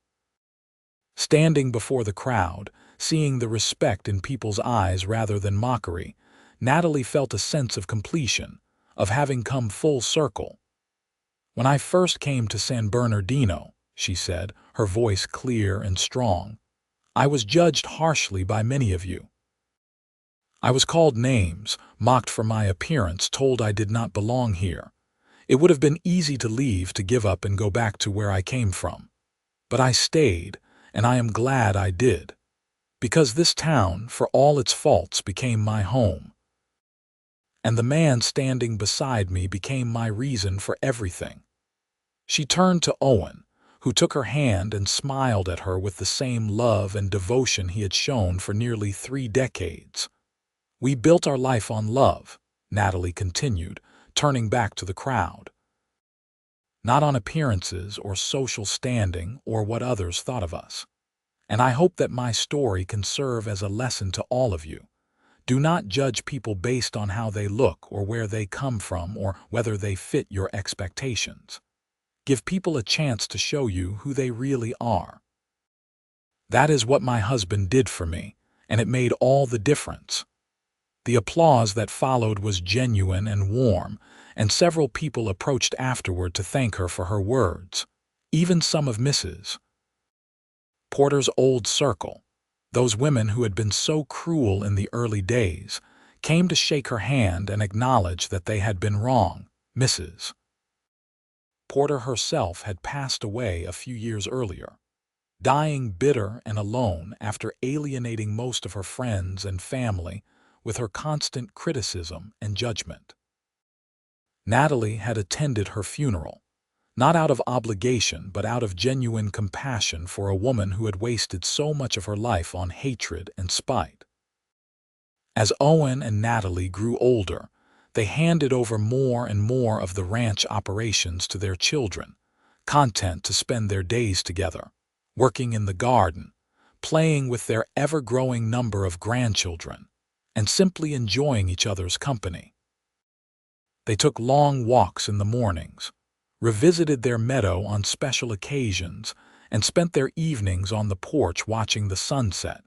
Standing before the crowd, seeing the respect in people's eyes rather than mockery, Natalie felt a sense of completion, of having come full circle. "When I first came to San Bernardino," she said, her voice clear and strong, "I was judged harshly by many of you. I was called names, mocked for my appearance, told I did not belong here. It would have been easy to leave, to give up and go back to where I came from. But I stayed, and I am glad I did. Because this town, for all its faults, became my home. And the man standing beside me became my reason for everything." She turned to Owen, who took her hand and smiled at her with the same love and devotion he had shown for nearly 3 decades. "We built our life on love," Natalie continued, turning back to the crowd. "Not on appearances or social standing or what others thought of us. And I hope that my story can serve as a lesson to all of you. Do not judge people based on how they look or where they come from or whether they fit your expectations. Give people a chance to show you who they really are. That is what my husband did for me, and it made all the difference." The applause that followed was genuine and warm, and several people approached afterward to thank her for her words, even some of Mrs. Porter's old circle. Those women who had been so cruel in the early days came to shake her hand and acknowledge that they had been wrong. Mrs. Porter herself had passed away a few years earlier, dying bitter and alone after alienating most of her friends and family with her constant criticism and judgment. Natalie had attended her funeral, not out of obligation but out of genuine compassion for a woman who had wasted so much of her life on hatred and spite. As Owen and Natalie grew older, they handed over more and more of the ranch operations to their children, content to spend their days together, working in the garden, playing with their ever-growing number of grandchildren, and simply enjoying each other's company. They took long walks in the mornings, revisited their meadow on special occasions, and spent their evenings on the porch watching the sunset,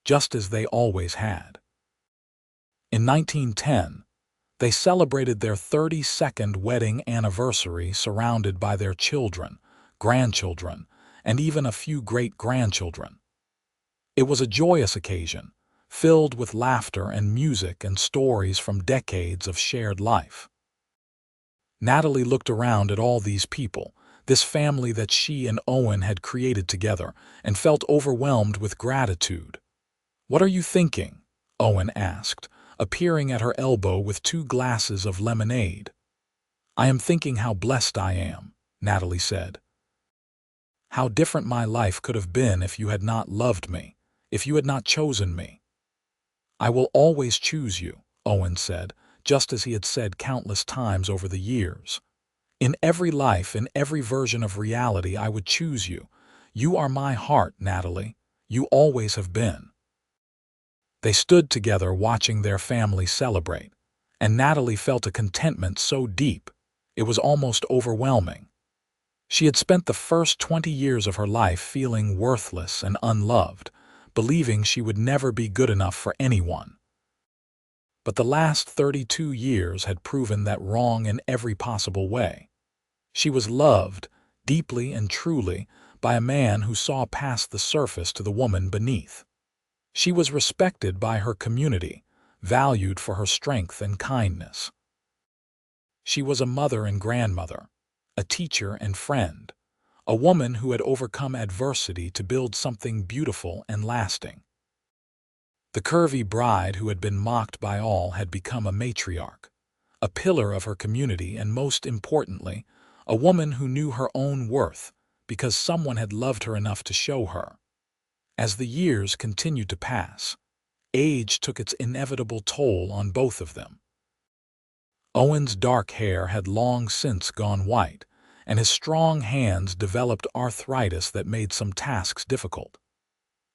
just as they always had. In 1910, they celebrated their 32nd wedding anniversary surrounded by their children, grandchildren, and even a few great-grandchildren. It was a joyous occasion, filled with laughter and music and stories from decades of shared life. Natalie looked around at all these people, this family that she and Owen had created together, and felt overwhelmed with gratitude. "What are you thinking?" Owen asked, appearing at her elbow with 2 glasses of lemonade. "I am thinking how blessed I am," Natalie said. "How different my life could have been if you had not loved me, if you had not chosen me." "I will always choose you," Owen said, just as he had said countless times over the years. "In every life, in every version of reality, I would choose you. You are my heart, Natalie. You always have been." They stood together watching their family celebrate, and Natalie felt a contentment so deep, it was almost overwhelming. She had spent the first 20 years of her life feeling worthless and unloved, believing she would never be good enough for anyone. But the last 32 years had proven that wrong in every possible way. She was loved, deeply and truly, by a man who saw past the surface to the woman beneath. She was respected by her community, valued for her strength and kindness. She was a mother and grandmother, a teacher and friend, a woman who had overcome adversity to build something beautiful and lasting. The curvy bride who had been mocked by all had become a matriarch, a pillar of her community, and most importantly, a woman who knew her own worth because someone had loved her enough to show her. As the years continued to pass, age took its inevitable toll on both of them. Owen's dark hair had long since gone white, and his strong hands developed arthritis that made some tasks difficult.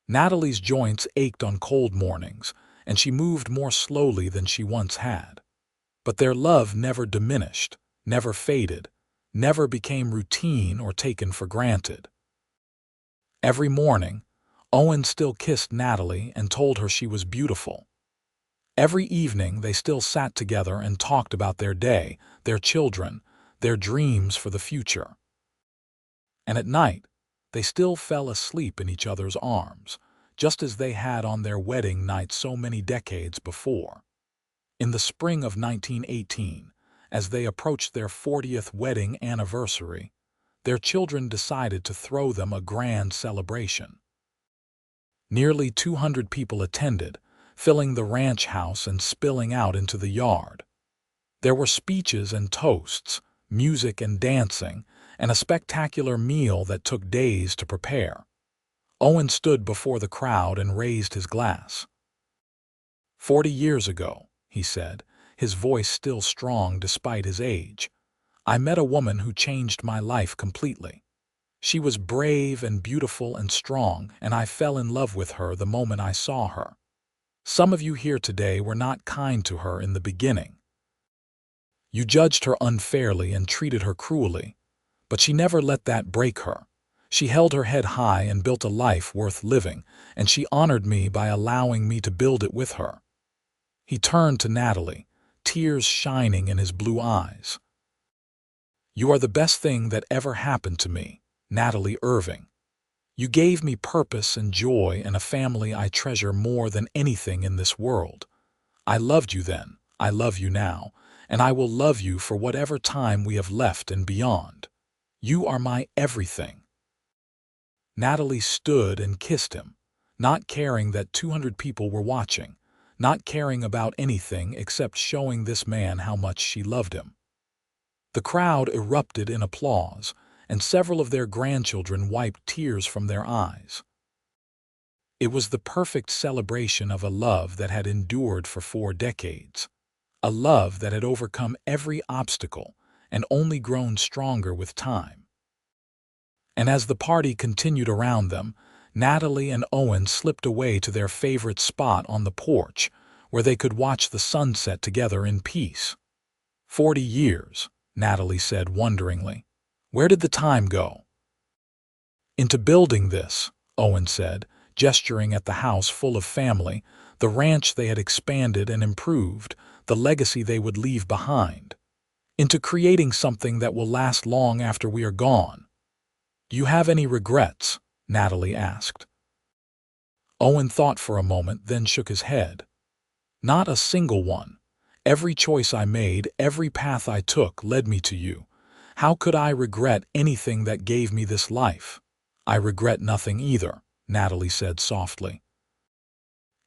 Natalie's joints ached on cold mornings, and she moved more slowly than she once had. But their love never diminished, never faded, never became routine or taken for granted. Every morning, Owen still kissed Natalie and told her she was beautiful. Every evening they still sat together and talked about their day, their children, their dreams for the future. And at night, they still fell asleep in each other's arms, just as they had on their wedding night so many decades before. In the spring of 1918, as they approached their 40th wedding anniversary, their children decided to throw them a grand celebration. Nearly 200 people attended, filling the ranch house and spilling out into the yard. There were speeches and toasts, music and dancing, and a spectacular meal that took days to prepare. Owen stood before the crowd and raised his glass. 40 years ago, he said, his voice still strong despite his age, I met a woman who changed my life completely. She was brave and beautiful and strong, and I fell in love with her the moment I saw her. Some of you here today were not kind to her in the beginning. You judged her unfairly and treated her cruelly, but she never let that break her. She held her head high and built a life worth living, and she honored me by allowing me to build it with her. He turned to Natalie, tears shining in his blue eyes. You are the best thing that ever happened to me, Natalie Irving. You gave me purpose and joy and a family I treasure more than anything in this world. I loved you then, I love you now, and I will love you for whatever time we have left and beyond. You are my everything. Natalie stood and kissed him, not caring that 200 people were watching, not caring about anything except showing this man how much she loved him. The crowd erupted in applause, and several of their grandchildren wiped tears from their eyes. It was the perfect celebration of a love that had endured for 4 decades, a love that had overcome every obstacle and only grown stronger with time. And as the party continued around them, Natalie and Owen slipped away to their favorite spot on the porch, where they could watch the sunset together in peace. 40 years, Natalie said wonderingly. Where did the time go? Into building this, Owen said, gesturing at the house full of family, the ranch they had expanded and improved, the legacy they would leave behind. Into creating something that will last long after we are gone. Do you have any regrets? Natalie asked. Owen thought for a moment, then shook his head. Not a single one. Every choice I made, every path I took led me to you. How could I regret anything that gave me this life? I regret nothing either, Natalie said softly.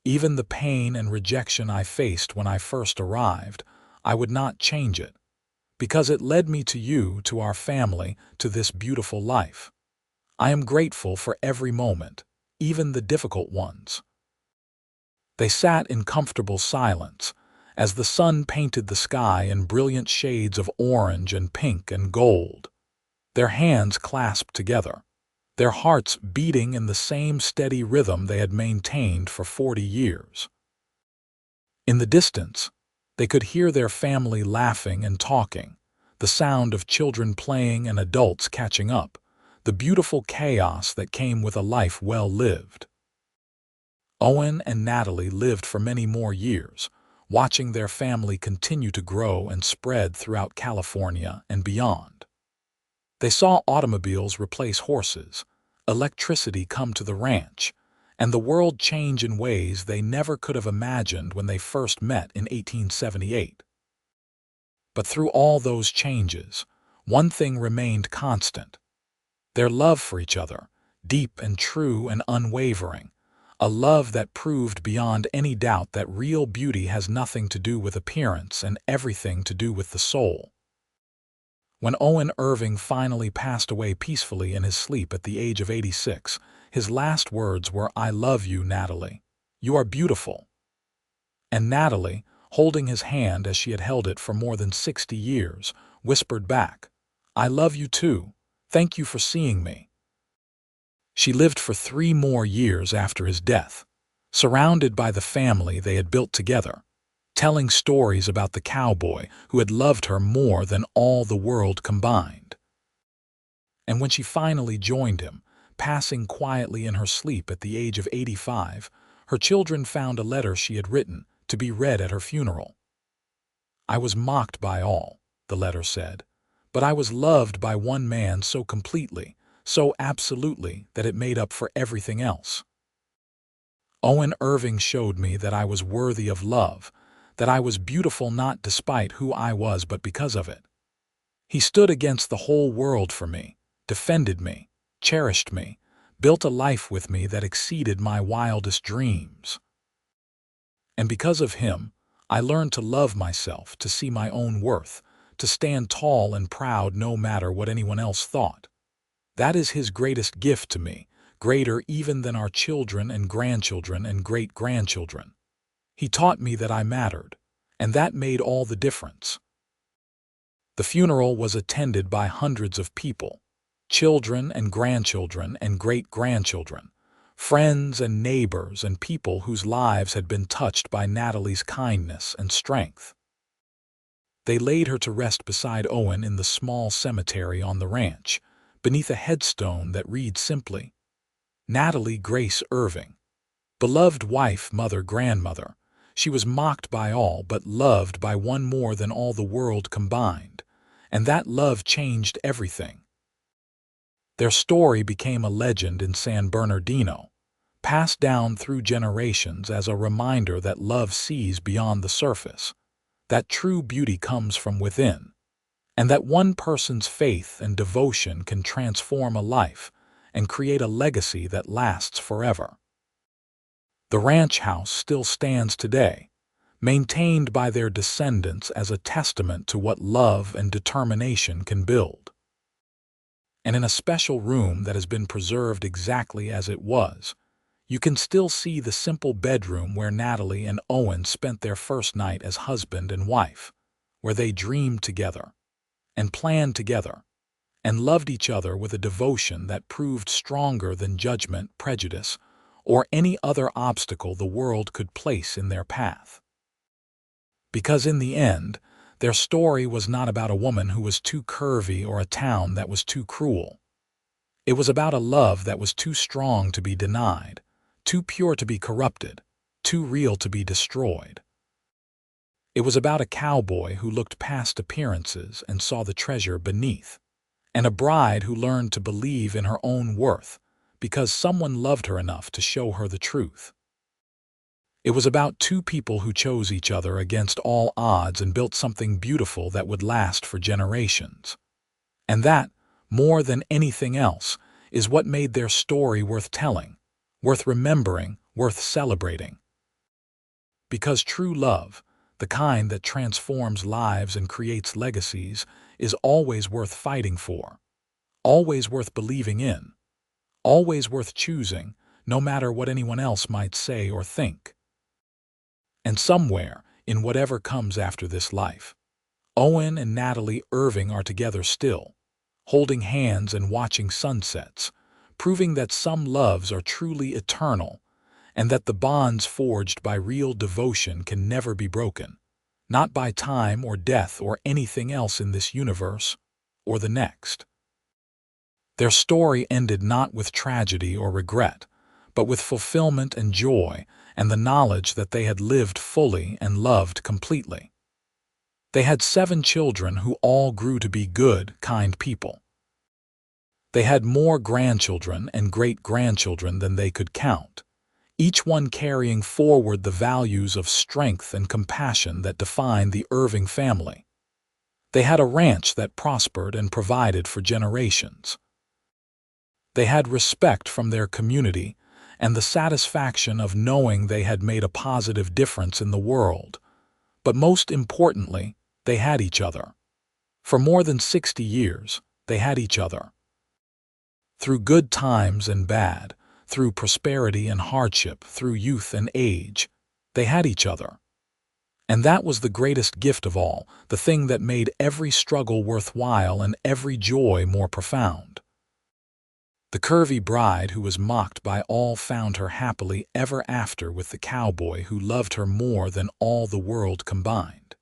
Even the pain and rejection I faced when I first arrived, I would not change it, because it led me to you, to our family, to this beautiful life. I am grateful for every moment, even the difficult ones. They sat in comfortable silence, as the sun painted the sky in brilliant shades of orange and pink and gold. Their hands clasped together, their hearts beating in the same steady rhythm they had maintained for 40 years. In the distance, they could hear their family laughing and talking, the sound of children playing and adults catching up, the beautiful chaos that came with a life well lived. Owen and Natalie lived for many more years, watching their family continue to grow and spread throughout California and beyond. They saw automobiles replace horses, electricity come to the ranch, and the world change in ways they never could have imagined when they first met in 1878. But through all those changes, one thing remained constant: their love for each other, deep and true and unwavering, a love that proved beyond any doubt that real beauty has nothing to do with appearance and everything to do with the soul. When Owen Irving finally passed away peacefully in his sleep at the age of 86, his last words were, "I love you, Natalie. You are beautiful." And Natalie, holding his hand as she had held it for more than 60 years, whispered back, "I love you too. Thank you for seeing me." She lived for 3 more years after his death, surrounded by the family they had built together, telling stories about the cowboy who had loved her more than all the world combined. And when she finally joined him, passing quietly in her sleep at the age of 85, her children found a letter she had written to be read at her funeral. "I was mocked by all," the letter said, "but I was loved by one man so completely, so absolutely, that it made up for everything else. Owen Irving showed me that I was worthy of love, that I was beautiful not despite who I was but because of it. He stood against the whole world for me, defended me, cherished me, built a life with me that exceeded my wildest dreams. And because of him, I learned to love myself, to see my own worth, to stand tall and proud no matter what anyone else thought. That is his greatest gift to me, greater even than our children and grandchildren and great-grandchildren. He taught me that I mattered, and that made all the difference. The funeral was attended by hundreds of people, children and grandchildren and great-grandchildren, friends and neighbors and people whose lives had been touched by Natalie's kindness and strength. They laid her to rest beside Owen in the small cemetery on the ranch, beneath a headstone that reads simply, Natalie Grace Irving. Beloved wife, mother, grandmother. She was mocked by all but loved by one more than all the world combined, and that love changed everything. Their story became a legend in San Bernardino, passed down through generations as a reminder that love sees beyond the surface, that true beauty comes from within, and that one person's faith and devotion can transform a life and create a legacy that lasts forever. The ranch house still stands today, maintained by their descendants as a testament to what love and determination can build. And in a special room that has been preserved exactly as it was, you can still see the simple bedroom where Natalie and Owen spent their first night as husband and wife, where they dreamed together, and planned together, and loved each other with a devotion that proved stronger than judgment, prejudice, or any other obstacle the world could place in their path. Because in the end, their story was not about a woman who was too curvy or a town that was too cruel. It was about a love that was too strong to be denied, too pure to be corrupted, too real to be destroyed. It was about a cowboy who looked past appearances and saw the treasure beneath, and a bride who learned to believe in her own worth because someone loved her enough to show her the truth. It was about two people who chose each other against all odds and built something beautiful that would last for generations. And that, more than anything else, is what made their story worth telling, worth remembering, worth celebrating. Because true love, the kind that transforms lives and creates legacies, is always worth fighting for, always worth believing in, always worth choosing, no matter what anyone else might say or think. And somewhere, in whatever comes after this life, Owen and Natalie Irving are together still, holding hands and watching sunsets, proving that some loves are truly eternal, and that the bonds forged by real devotion can never be broken, not by time or death or anything else in this universe or the next. Their story ended not with tragedy or regret, but with fulfillment and joy and the knowledge that they had lived fully and loved completely. They had 7 children who all grew to be good, kind people. They had more grandchildren and great-grandchildren than they could count, each one carrying forward the values of strength and compassion that defined the Irving family. They had a ranch that prospered and provided for generations. They had respect from their community and the satisfaction of knowing they had made a positive difference in the world. But most importantly, they had each other. For more than 60 years, they had each other. Through good times and bad, through prosperity and hardship, through youth and age, they had each other. And that was the greatest gift of all, the thing that made every struggle worthwhile and every joy more profound. The curvy bride who was mocked by all found her happily ever after with the cowboy who loved her more than all the world combined.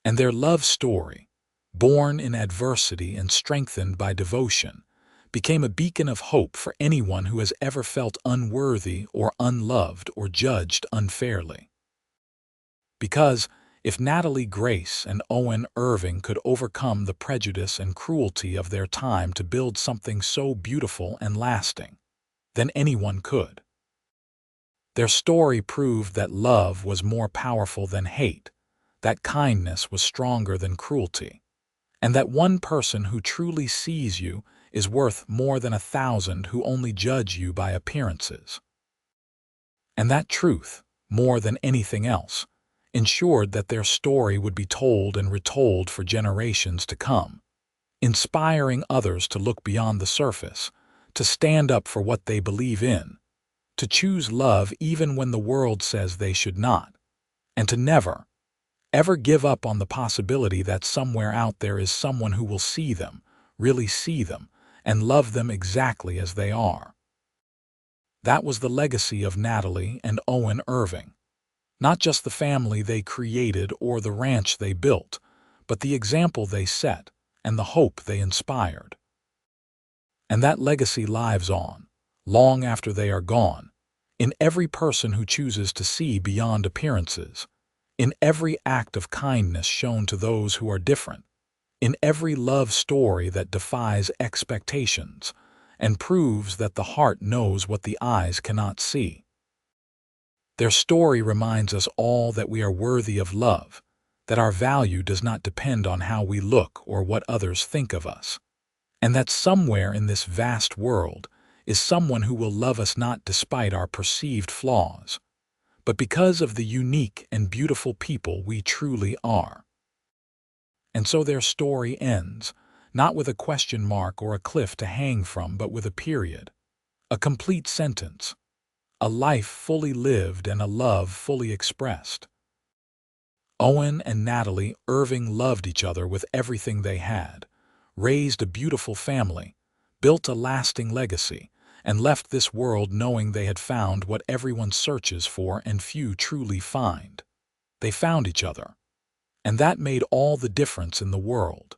And their love story, born in adversity and strengthened by devotion, became a beacon of hope for anyone who has ever felt unworthy or unloved or judged unfairly. Because if Natalie Grace and Owen Irving could overcome the prejudice and cruelty of their time to build something so beautiful and lasting, then anyone could. Their story proved that love was more powerful than hate, that kindness was stronger than cruelty, and that one person who truly sees you is worth more than 1,000 who only judge you by appearances. And that truth, more than anything else, ensured that their story would be told and retold for generations to come, inspiring others to look beyond the surface, to stand up for what they believe in, to choose love even when the world says they should not, and to never, ever give up on the possibility that somewhere out there is someone who will see them, really see them, and love them exactly as they are. That was the legacy of Natalie and Owen Irving. Not just the family they created or the ranch they built, but the example they set and the hope they inspired. And that legacy lives on, long after they are gone, in every person who chooses to see beyond appearances, in every act of kindness shown to those who are different, in every love story that defies expectations and proves that the heart knows what the eyes cannot see. Their story reminds us all that we are worthy of love, that our value does not depend on how we look or what others think of us, and that somewhere in this vast world is someone who will love us not despite our perceived flaws, but because of the unique and beautiful people we truly are. And so their story ends, not with a question mark or a cliff to hang from, but with a period, a complete sentence, a life fully lived and a love fully expressed. Owen and Natalie Irving loved each other with everything they had, raised a beautiful family, built a lasting legacy, and left this world knowing they had found what everyone searches for and few truly find. They found each other, and that made all the difference in the world.